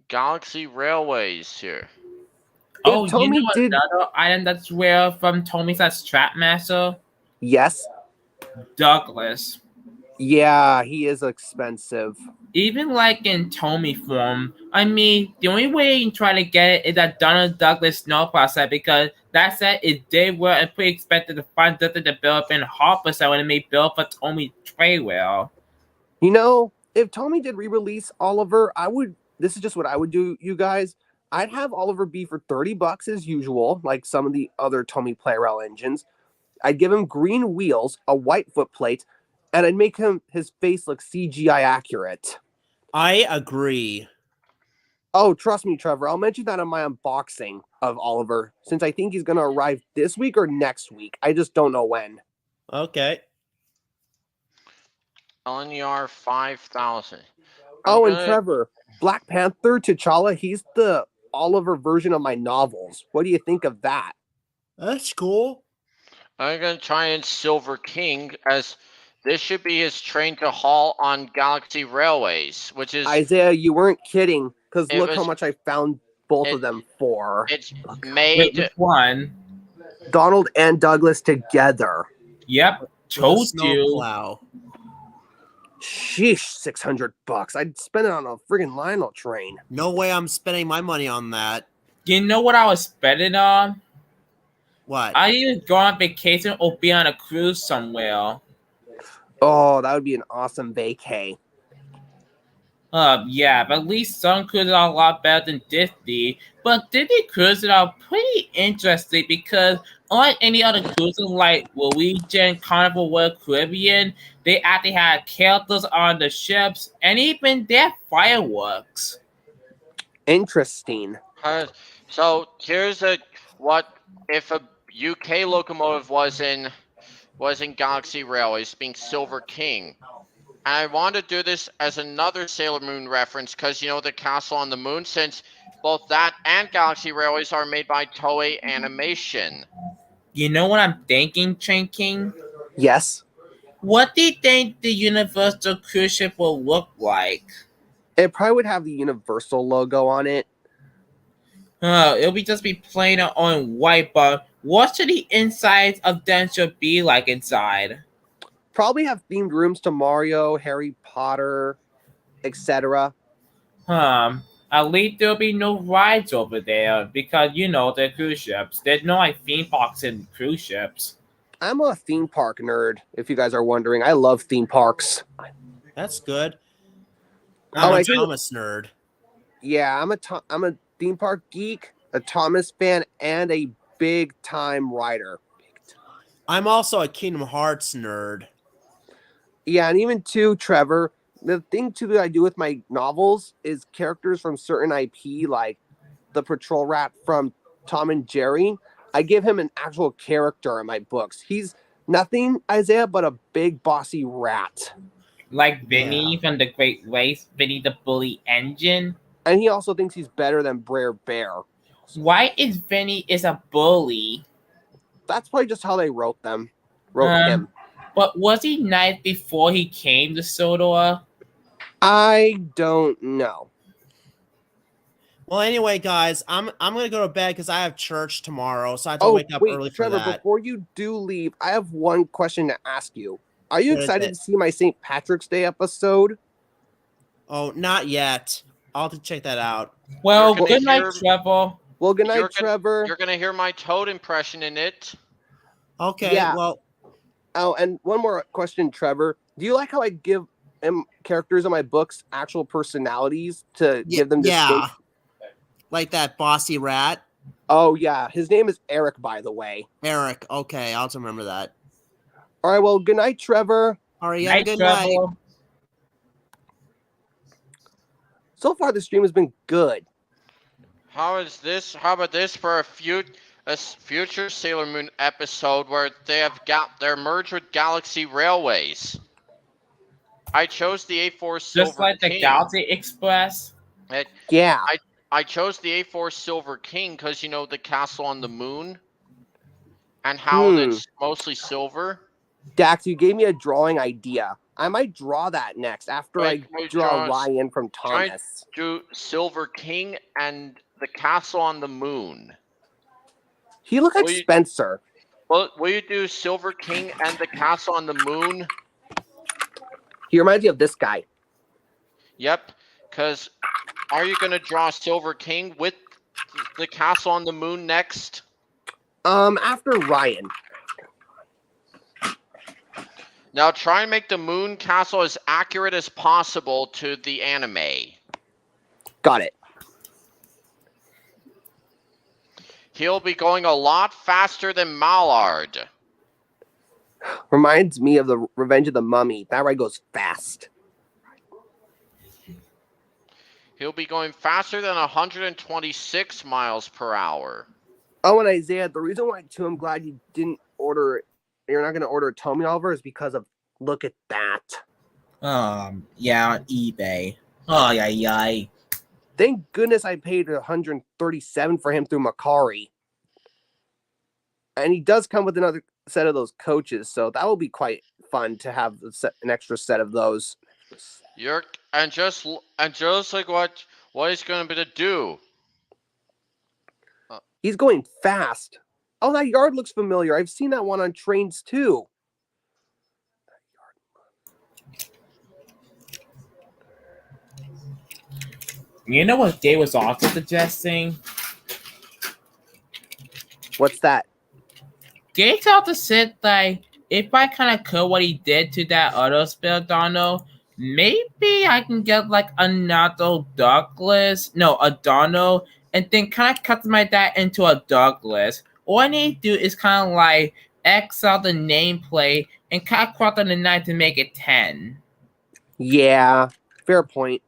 Galaxy Railways here. Oh, you Tommy know did- another item that's rare from Tommy's as Trapmaster? Yes. Douglas. Yeah, he is expensive. Even like in Tommy form, I mean, the only way you can try to get it is that Donald Douglas Snowplow set, because that set is did well and pretty expected to find something to build up in Harper set when it made build for Tommy trade well. You know, if Tommy did re-release Oliver, this is just what I would do, you guys. I'd have Oliver be for $30 as usual, like some of the other Tommy Playrel engines. I'd give him green wheels, a white footplate, and I'd make his face look CGI accurate. I agree. Oh, trust me, Trevor. I'll mention that in my unboxing of Oliver, since I think he's going to arrive this week or next week. I just don't know when. Okay. LNER 5000. Oh, and Trevor, Black Panther T'Challa, he's the Oliver version of my novels. What do you think of that? That's cool. I'm gonna try and Silver King, as this should be his train to haul on Galaxy Railways, which is Isaiah, you weren't kidding, because It look how was- much I found both of them for. it's Wait, made. which one? Donald and Douglas together. Yep, told you. Snowplow. Sheesh, $600. I'd spend it on a friggin' Lionel train. No way I'm spending my money on that. You know what I was spending on? What? I either go on vacation or be on a cruise somewhere. Oh, that would be an awesome vacay. Yeah, but at least some cruises are a lot better than Disney. But Disney cruises are pretty interesting because unlike any other cruises like Norwegian, Carnival, Royal Caribbean, they actually had characters on the ships and even their fireworks. Interesting. So here's what if a UK locomotive was in Galaxy Railways, being Silver King. And I want to do this as another Sailor Moon reference because, you know, the castle on the moon, since both that and Galaxy Railways are made by Toei Animation. You know what I'm thinking, Train King? Yes. What do you think the Universal cruise ship will look like? It probably would have the Universal logo on it. It'll just be plain on white, but what should the insides of them should be like inside? Probably have themed rooms to Mario, Harry Potter, etc. At least there'll be no rides over there because, you know, they're cruise ships. There's no like theme parks in cruise ships. I'm a theme park nerd, if you guys are wondering. I love theme parks. That's good. Oh, I'm I a do. Thomas nerd. Yeah, I'm a theme park geek, a Thomas fan, and a big time rider. I'm also a Kingdom Hearts nerd. Yeah, and even too, Trevor, the thing too that I do with my novels is characters from certain IP, like the patrol rat from Tom and Jerry. I give him an actual character in my books. He's nothing, Isaiah, but a big bossy rat. Like Vinny from the Great Race, Vinny the Bully Engine. And he also thinks he's better than Brer Bear. Why is Vinny is a bully? That's probably just how they wrote him. But was he nice before he came to Sodor? I don't know. Well, anyway, guys, I'm gonna go to bed because I have church tomorrow, so I have to wake up early for Trevor, that. before you do leave, I have one question to ask you. Are you What is excited it? to see my St. Patrick's Day episode? Oh, not yet. I'll have to check that out. Well, You're gonna good night, hear- Trevor. Well, good night, You're gonna- Trevor. You're gonna hear my Toad impression in it. Okay, Yeah. well, Oh, and one more question, Trevor. Do you like how I give characters in my books actual personalities to give them yeah, like that bossy rat, Oh, yeah. His name is Eric, by the way. Eric. Okay, I'll have to remember that. All right, well, good night, Trevor. All right, you have a good night. So far, the stream has been good. How about this for a future Sailor Moon episode where they're merged with Galaxy Railways? I chose the A4 Silver Just like the King. Galaxy Express. Yeah. I chose the A4 Silver King because, you know, the castle on the moon and how it's mostly silver. Dax, you gave me a drawing idea. I might draw that next after I Wait, draw Josh. Ryan from Try Thomas. do Silver King and the castle on the moon. He looked like Will you- Spencer. Well, will you do Silver King and the castle on the moon? He reminds me of this guy. Yep, because are you going to draw Silver King with the castle on the moon next? After Ryan. Now try and make the moon castle as accurate as possible to the anime. Got it. He'll be going a lot faster than Mallard. Reminds me of the Revenge of the Mummy. That ride goes fast. He'll be going faster than 126 miles per hour. Oh, and Isaiah, the reason why too I'm glad you didn't order, you're not going to order a Tommy Oliver is because of, look at that. Yeah, on eBay. Oh, yeah. Thank goodness I paid 137 for him through Macari. And he does come with another set of those coaches, so that will be quite fun to have an extra set of those. Just like what he's going to do. He's going fast. Oh, that yard looks familiar. I've seen that one on trains too. You know what Dave was also suggesting? What's that? Gates also said like if I kind of cut what he did to that auto spell Dono, maybe I can get like another Douglas, no, a Dono, and then kind of customize that into a Douglas. All I need to do is kind of like X out the nameplate and kind of cross on the 9 to make it 10. Yeah, fair point.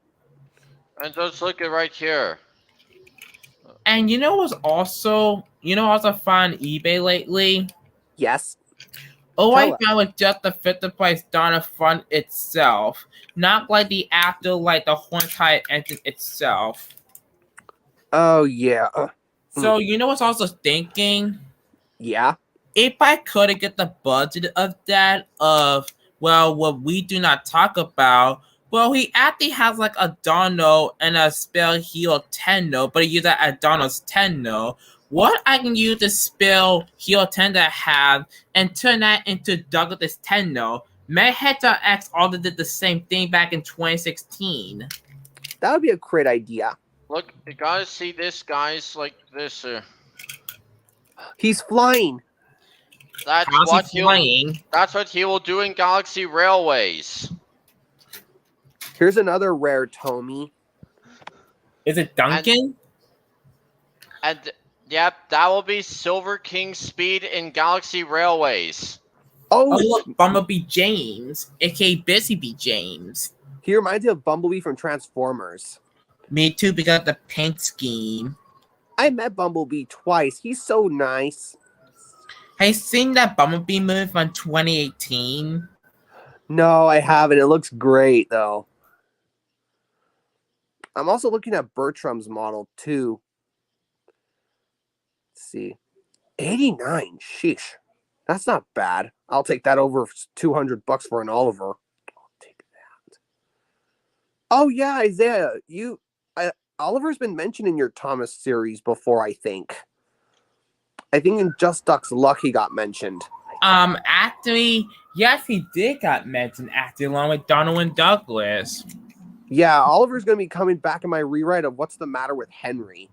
And just look at right here. And you know what's also found on eBay lately? Yes. Oh, Tell I us. found with just the 50 price Donna front itself, not like the after, like the Hornetide engine itself. Oh, yeah. So you know what's also thinking? Yeah. If I could get the budget of that, what we do not talk about, well, he actually has like a Dono and a spell heal Tenno, but he uses that at Dono's Tenno. What I can use the spell heal 10 that I have and turn that into Douglas Tenno. Medhead X also did the same thing back in 2016. That would be a great idea. Look, you gotta see this, guys, like this. He's flying. That's How's what he flying? That's what he will do in Galaxy Railways. Here's another rare Tommy. Is it Duncan? And yep, that will be Silver King speed in Galaxy Railways. Oh, Oh, look, Bumblebee James, aka Busy Bee James. he reminds me of Bumblebee from Transformers. Me too, because of the paint scheme. I met Bumblebee twice. He's so nice. Have you seen that Bumblebee movie from 2018? No, I haven't. It looks great though. I'm also looking at Bertram's model too. Let's see. 89. Sheesh. That's not bad. I'll take that over $200 for an Oliver. I'll take that. Oh yeah, Isaiah, Oliver's been mentioned in your Thomas series before, I think. I think in Just Duck's Luck he got mentioned. Actually, yes, he did got mentioned actually along with Donald Douglas. Yeah, Oliver's gonna be coming back in my rewrite of What's the Matter with Henry.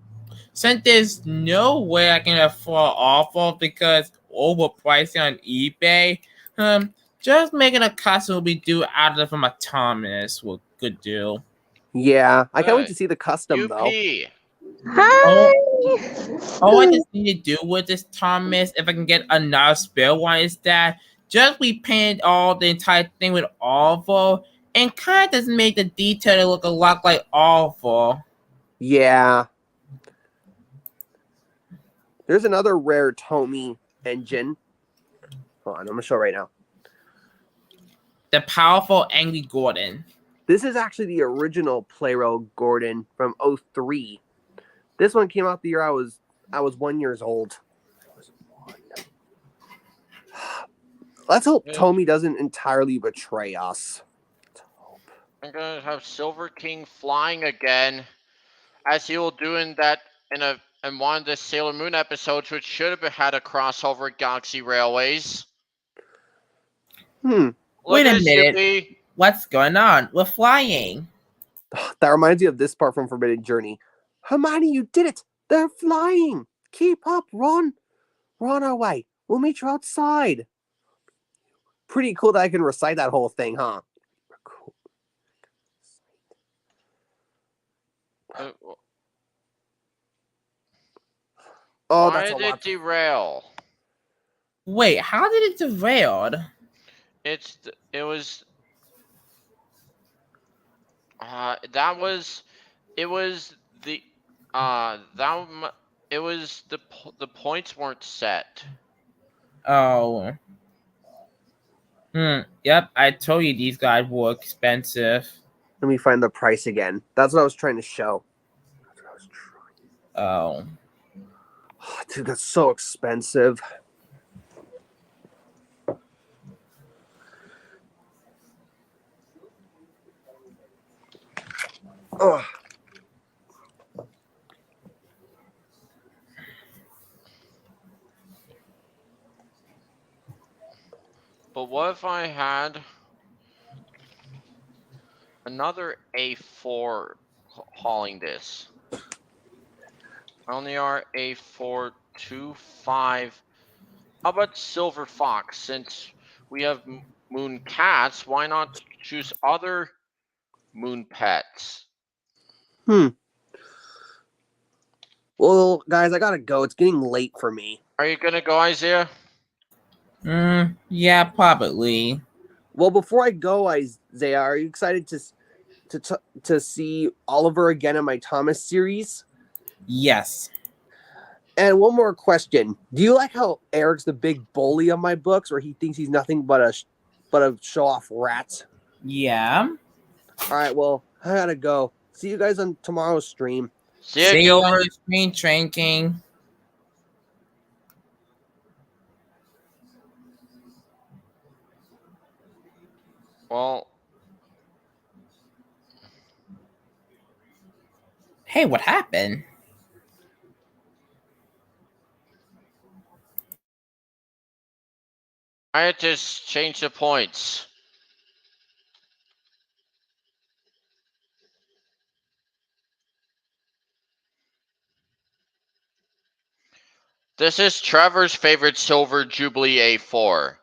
Since there's no way I can afford awful because overpriced on eBay, just making a custom will be due out of from a Thomas will good do. Yeah, I can't wait to see the custom UP. though. All I just need to do with this Thomas, if I can get another spare one, is that just repaint all the entire thing with Awful and kind of just make the detail look a lot like Awful. Yeah. There's another rare Tomy engine. Hold on, I'm gonna show right now. The powerful Angry Gordon. This is actually the original Playro Gordon from 03. This one came out the year I was 1 year old. Let's hope Tomy doesn't entirely betray us. I'm gonna have Silver King flying again, as he will do in one of the Sailor Moon episodes, which should have had a crossover with Galaxy Railways. Wait a minute. What's going on? We're flying. That reminds me of this part from Forbidden Journey. Hermione, you did it! They're flying! Keep up, Ron! We're on our way. We'll meet you outside. Pretty cool that I can recite that whole thing, huh? Oh, why that's a did it lot. derail? Wait, how did it derail? It was the points weren't set. Oh. Yep, I told you these guys were expensive. Let me find the price again. That's what I was trying to show. Oh. Dude, that's so expensive. Ugh. But what if I had another A4 hauling this? Only our A425. How about Silver Fox? Since we have Moon Cats, why not choose other Moon Pets? Well, guys, I gotta go. It's getting late for me. Are you gonna go, Isaiah? Yeah, probably. Well, before I go, Isaiah, are you excited to see Oliver again in my Thomas series? Yes. And one more question: do you like how Eric's the big bully of my books, or he thinks he's nothing but a show off rat? Yeah. All right. Well, I gotta go. See you guys on tomorrow's stream. See you on your screen, Train King. Well, hey, what happened? I had to change the points. This is Trevor's favorite Silver Jubilee A4.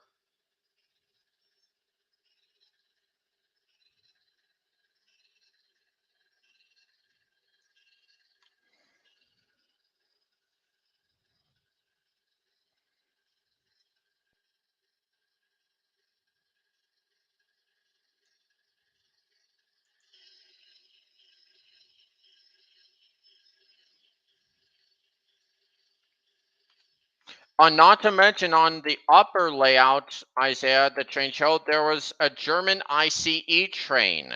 Not to mention on the upper layout, Isaiah, the train showed there was a German ICE train.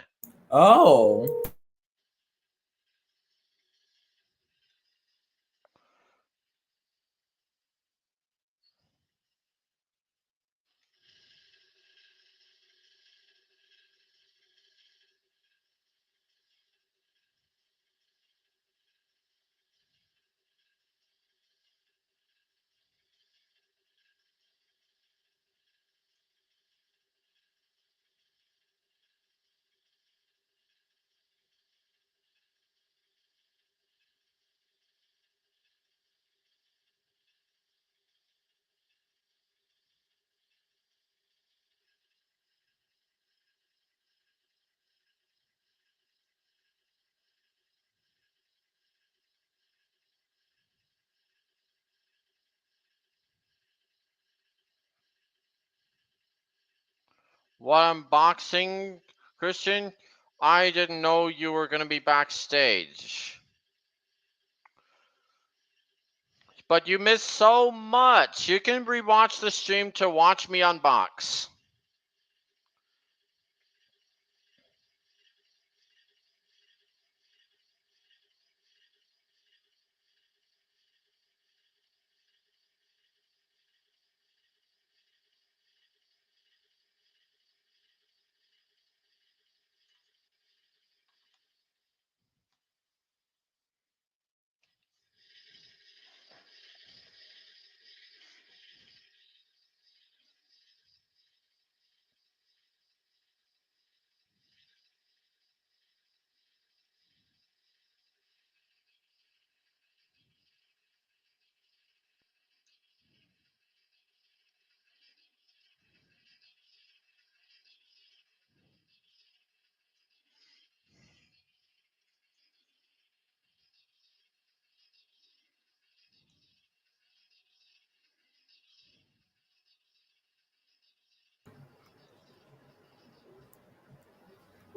Oh. What unboxing, Christian? I didn't know you were going to be backstage. But you missed so much. You can rewatch the stream to watch me unbox.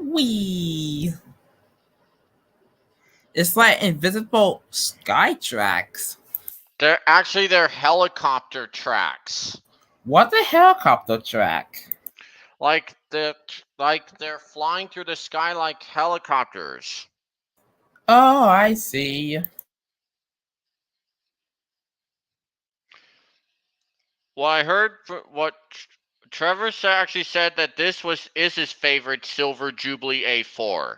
Wee. It's like invisible sky tracks. They're helicopter tracks. What's a helicopter track? Like they're flying through the sky like helicopters. Oh, I see. Well, I heard what Trevor actually said that this is his favorite Silver Jubilee A4.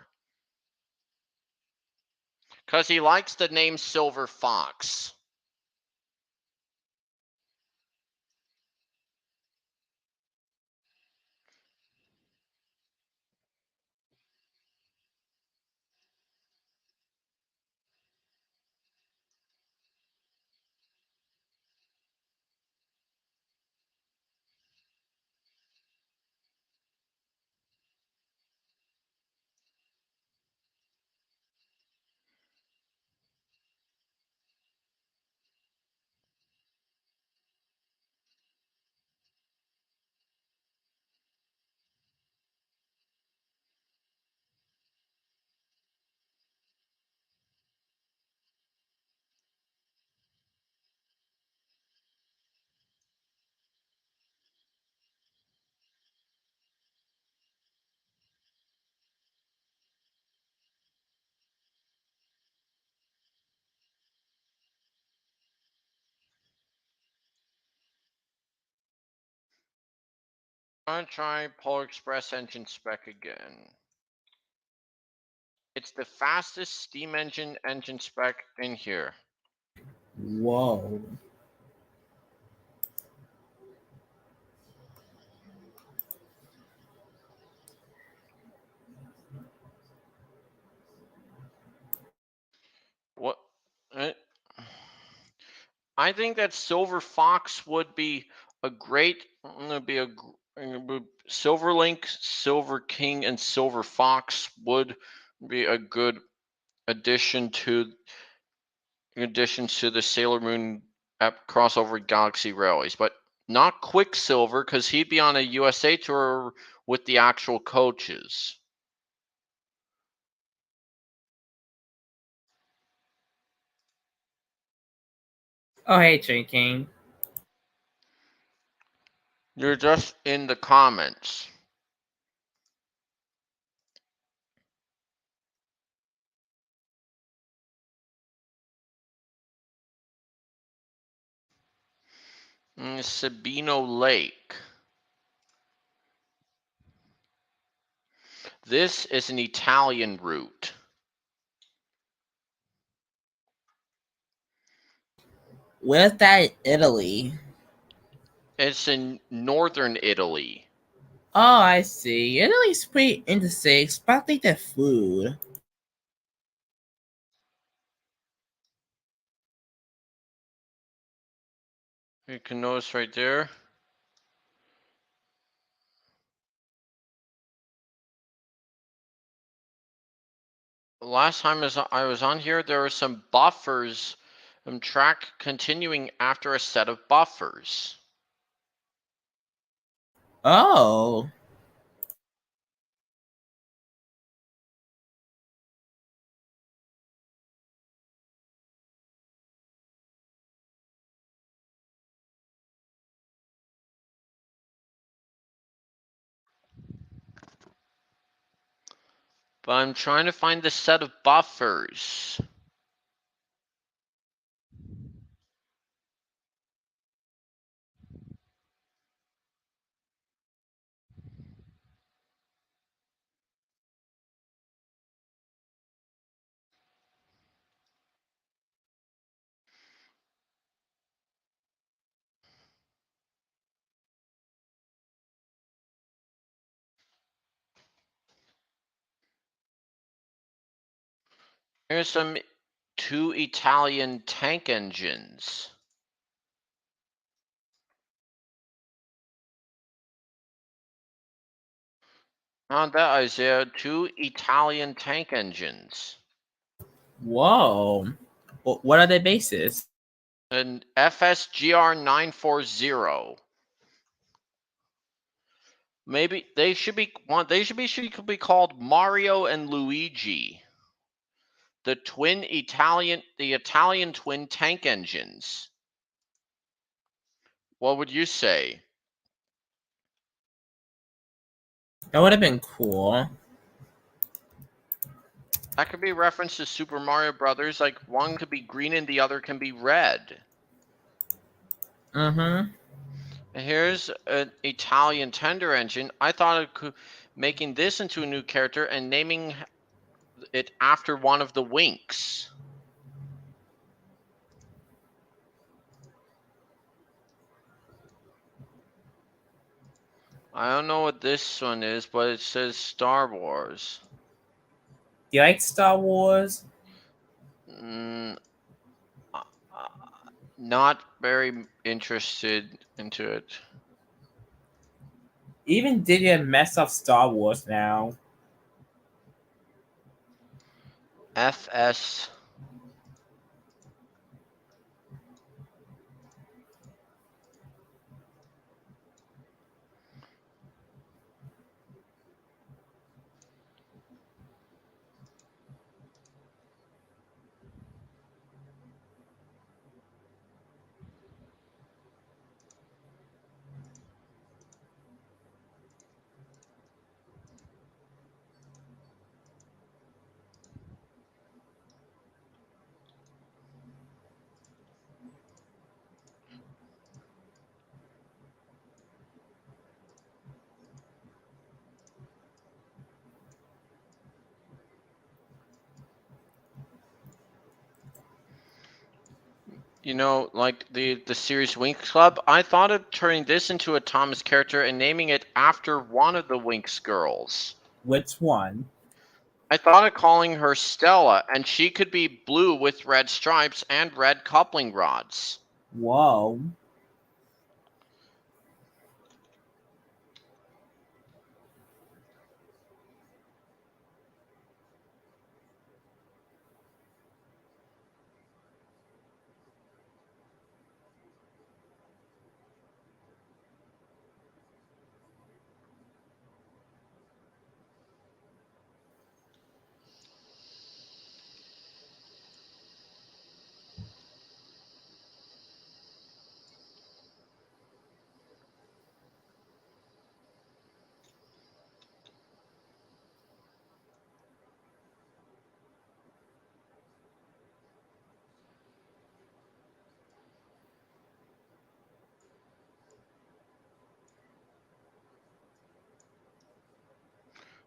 Because he likes the name Silver Fox. I'm gonna try Polar Express engine spec again. It's the fastest steam engine spec in here. Whoa. What? I think that Silver Fox would be a great. Silverlink, Silver King, and Silver Fox would be a good addition to the Sailor Moon crossover Galaxy Railways, but not Quicksilver because he'd be on a USA tour with the actual coaches. Oh, hey, Train King. You're just in the comments. Sabino Lake. This is an Italian route. Where's that in Italy? It's in northern Italy. Oh, I see. Italy's pretty interesting, especially the food. You can notice right there. Last time I was on here, there were some buffers, track continuing after a set of buffers. Oh. But I'm trying to find the set of buffers. Here's some 2 Italian tank engines. Found that, Isaiah. 2 Italian tank engines. Whoa. What are their bases? An FSGR 940. Maybe they should be should be called Mario and Luigi. The Italian twin tank engines. What would you say? That would have been cool. That could be a reference to Super Mario Brothers, like one could be green and the other can be red. Mm-hmm. And here's an Italian tender engine. I thought of making this into a new character and naming it after one of the Winks. I don't know what this one is, but it says Star Wars. Do you like Star Wars? Not very interested into it. Even Didier mess up Star Wars now. FS. You know, like the series Winx Club, I thought of turning this into a Thomas character and naming it after one of the Winx girls. Which one? I thought of calling her Stella, and she could be blue with red stripes and red coupling rods. Whoa.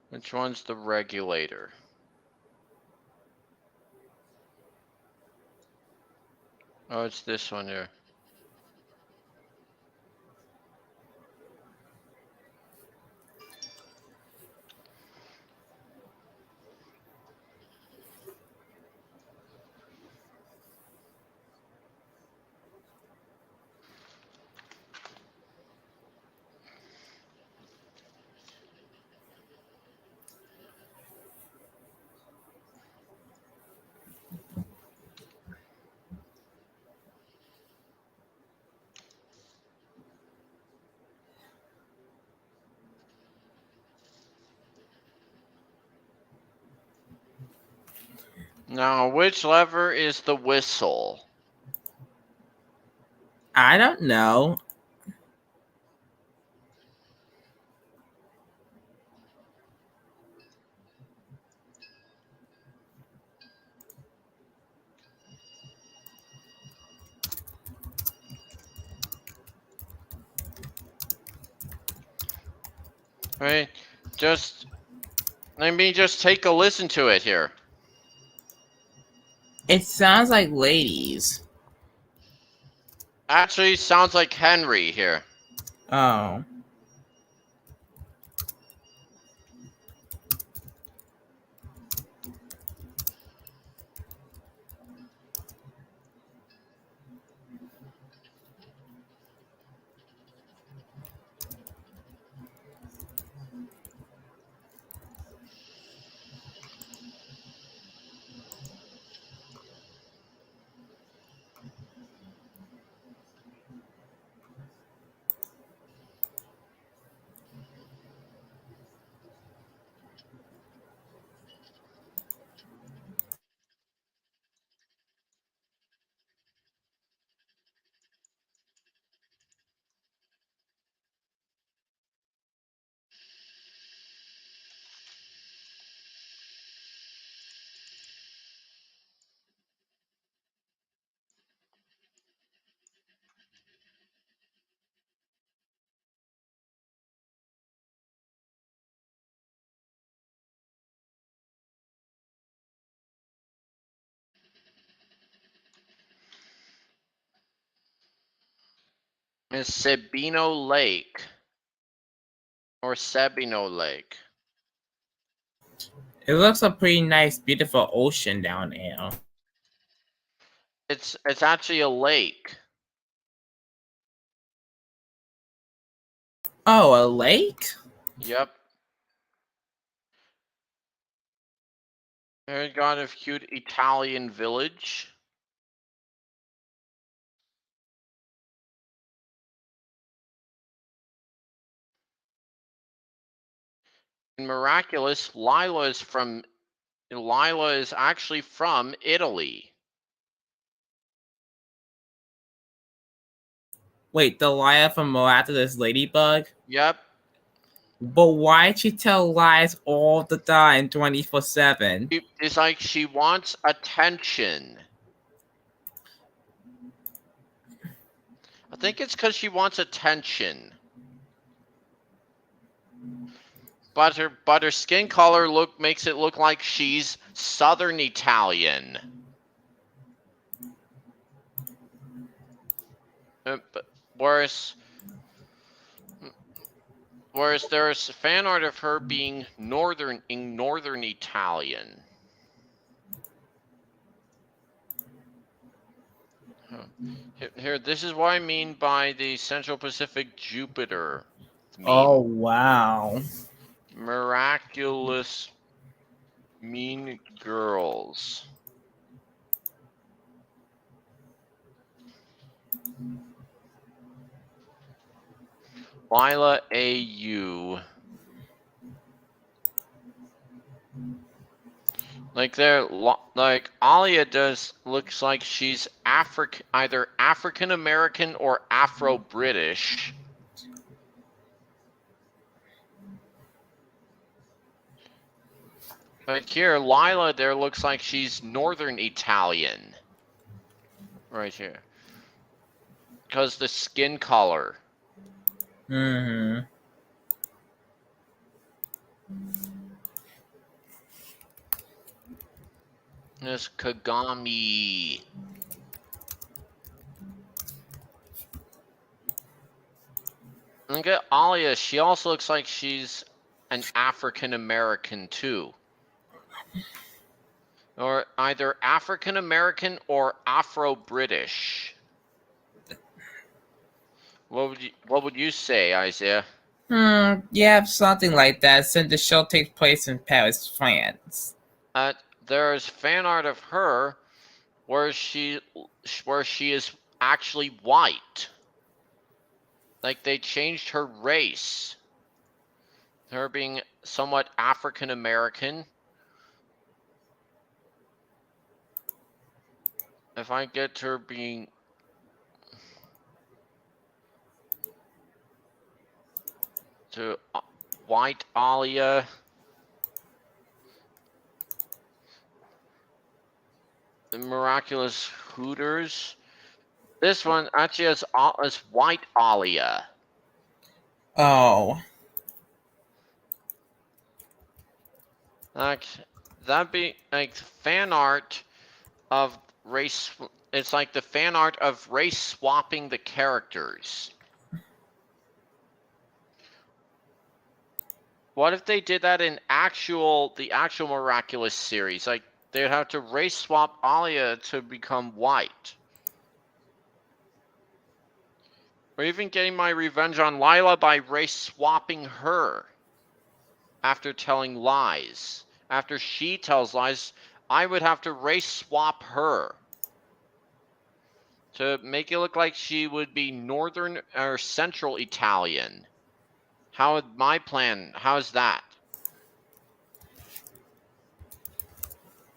Which one's the regulator? Oh, it's this one here. Now, which lever is the whistle? I don't know. Right? Let me just take a listen to it here. It sounds like ladies. Actually, sounds like Henry here. Oh. Is Sabino Lake or Sabino Lake? It looks a pretty nice, beautiful ocean down there. It's actually a lake. Oh, a lake? Yep. Here we got a cute Italian village. And miraculous, Lila is actually from Italy. Wait, the liar from Miraculous Ladybug? Yep. But why'd she tell lies all the time, 24/7? It's like she wants attention. I think it's because she wants attention. But her skin color makes it look like she's Southern Italian. Whereas there's fan art of her being Northern Italian. Here, this is what I mean by the Central Pacific Jupiter meme. Oh, wow. Miraculous Mean Girls. Lila AU. Like Alia looks like she's either African American or Afro British. Like here, Lila there looks like she's Northern Italian. Right here. Because the skin color. Mm-hmm. Miss Kagami. Look at Alia. She also looks like she's an African American too. Or either African American or Afro British. What would you say, Isaiah? Yeah, something like that, since the show takes place in Paris, France. There's fan art of her where she is actually white. Like they changed her race. Her being somewhat African American. If I get her being to white Alia. The Miraculous Hooters. This one actually has white Alia. Oh. Like that'd be like fan art of race. It's like the fan art of race swapping the characters. What if they did that in the actual Miraculous series? Like they'd have to race swap Alia to become white. Or even getting my revenge on Lila by race swapping her. After telling lies. After she tells lies, I would have to race swap her. To make it look like she would be northern or central Italian. How would my plan, how's that?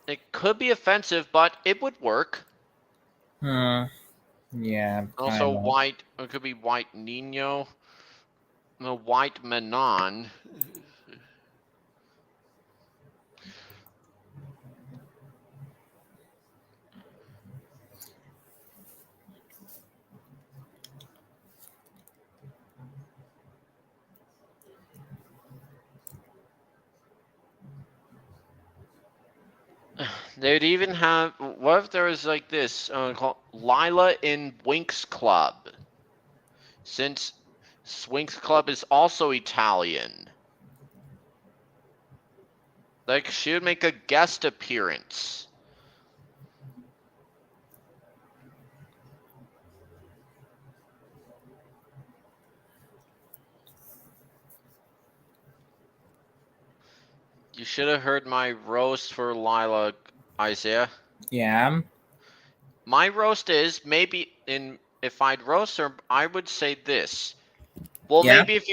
It could be offensive, but it would work. Yeah. Also kinda. white, it could be white Nino. The white Manon. They'd even have, what if there was like this, called Lila in Winx Club? Since Winx Club is also Italian. Like, she would make a guest appearance. You should have heard my roast for Lila, Isaiah. Yeah. My roast is maybe if I'd roast her, I would say this. Well, Yeah. maybe if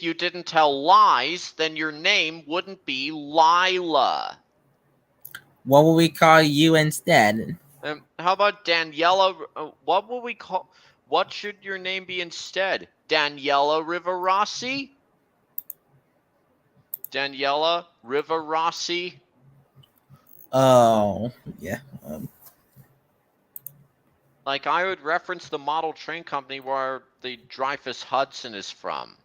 you didn't tell lies, then your name wouldn't be Lila. What will we call you instead? How about Daniela? What should your name be instead? Daniela Rivarossi? Daniela Rivarossi? Oh, yeah. Like, I would reference the model train company where the Dreyfus Hudson is from.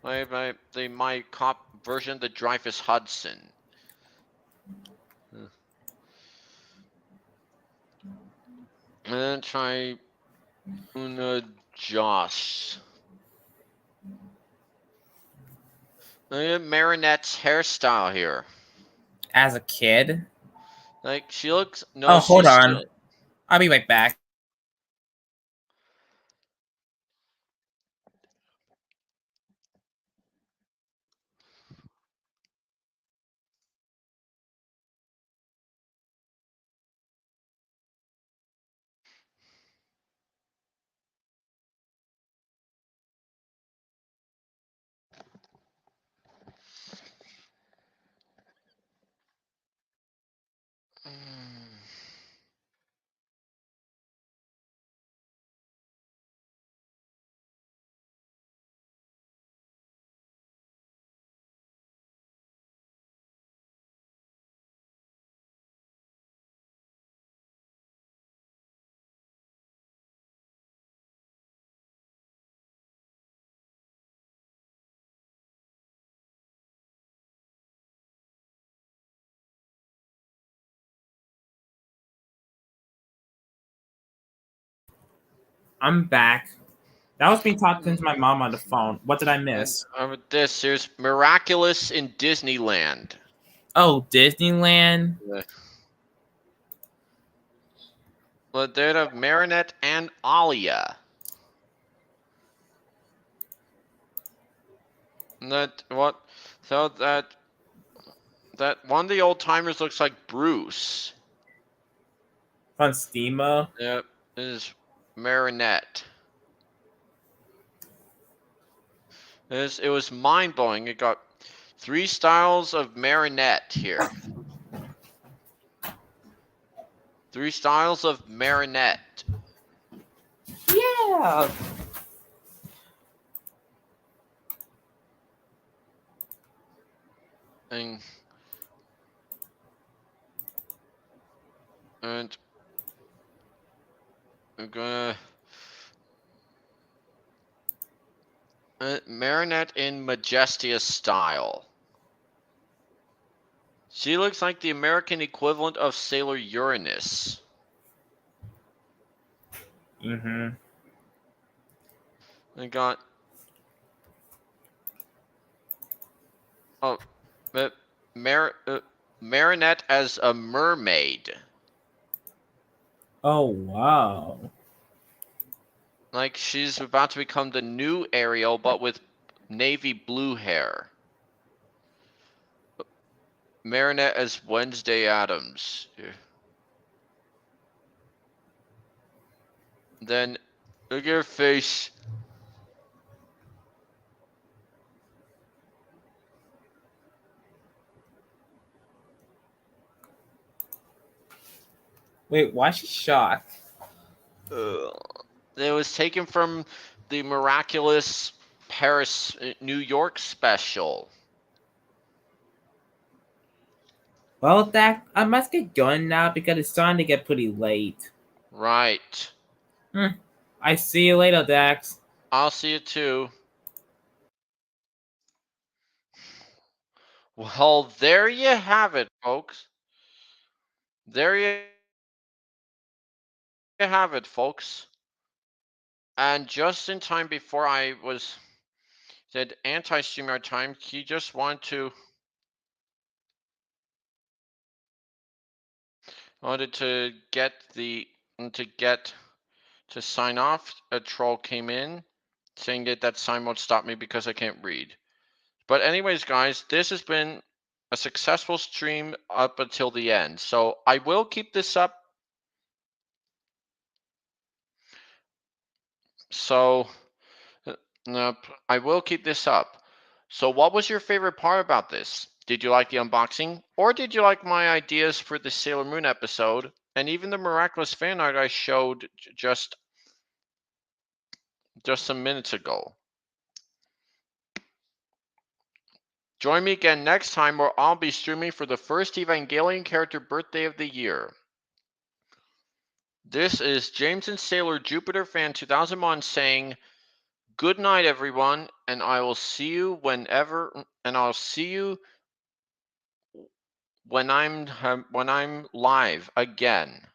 My cop version of the Dreyfus Hudson. And then try Una Joss. Look at Marinette's hairstyle here. As a kid? Like, she looks... No, Oh, hold she's on. I'll be right back. I'm back. That was me talking to my mom on the phone. What did I miss? Here's Miraculous in Disneyland. Oh, Disneyland. Well, they're of Marinette and Alia. That what? So that one of the old timers looks like Bruce. From Steamo. Yep, this is Marinette. It was mind blowing. It got 3 styles of Marinette here. 3 styles of Marinette. Yeah. And we're gonna Marinette in Majestia style. She looks like the American equivalent of Sailor Uranus. Mm-hmm. I got Marinette as a mermaid. Oh wow. Like she's about to become the new Ariel, but with navy blue hair. Marinette as Wednesday Addams. Then look at her face. Wait, why is she shocked? It was taken from the Miraculous Paris, New York special. Well, Dak, I must get going now because it's starting to get pretty late. Right. I see you later, Dax. I'll see you too. Well, there you have it, folks. There you have it, folks. And just in time before I said anti-StreamYard time, he just wanted to sign off. A troll came in saying that sign won't stop me because I can't read. But anyways, guys, this has been a successful stream up until the end. So I will keep this up. So I will keep this up. So what was your favorite part about this? Did you like the unboxing? Or did you like my ideas for the Sailor Moon episode? And even the Miraculous fan art I showed just some minutes ago. Join me again next time where I'll be streaming for the first Evangelion character birthday of the year. This is James and Sailor Jupiter Fan 2001 saying good night, everyone, and I will see you when I'm live again.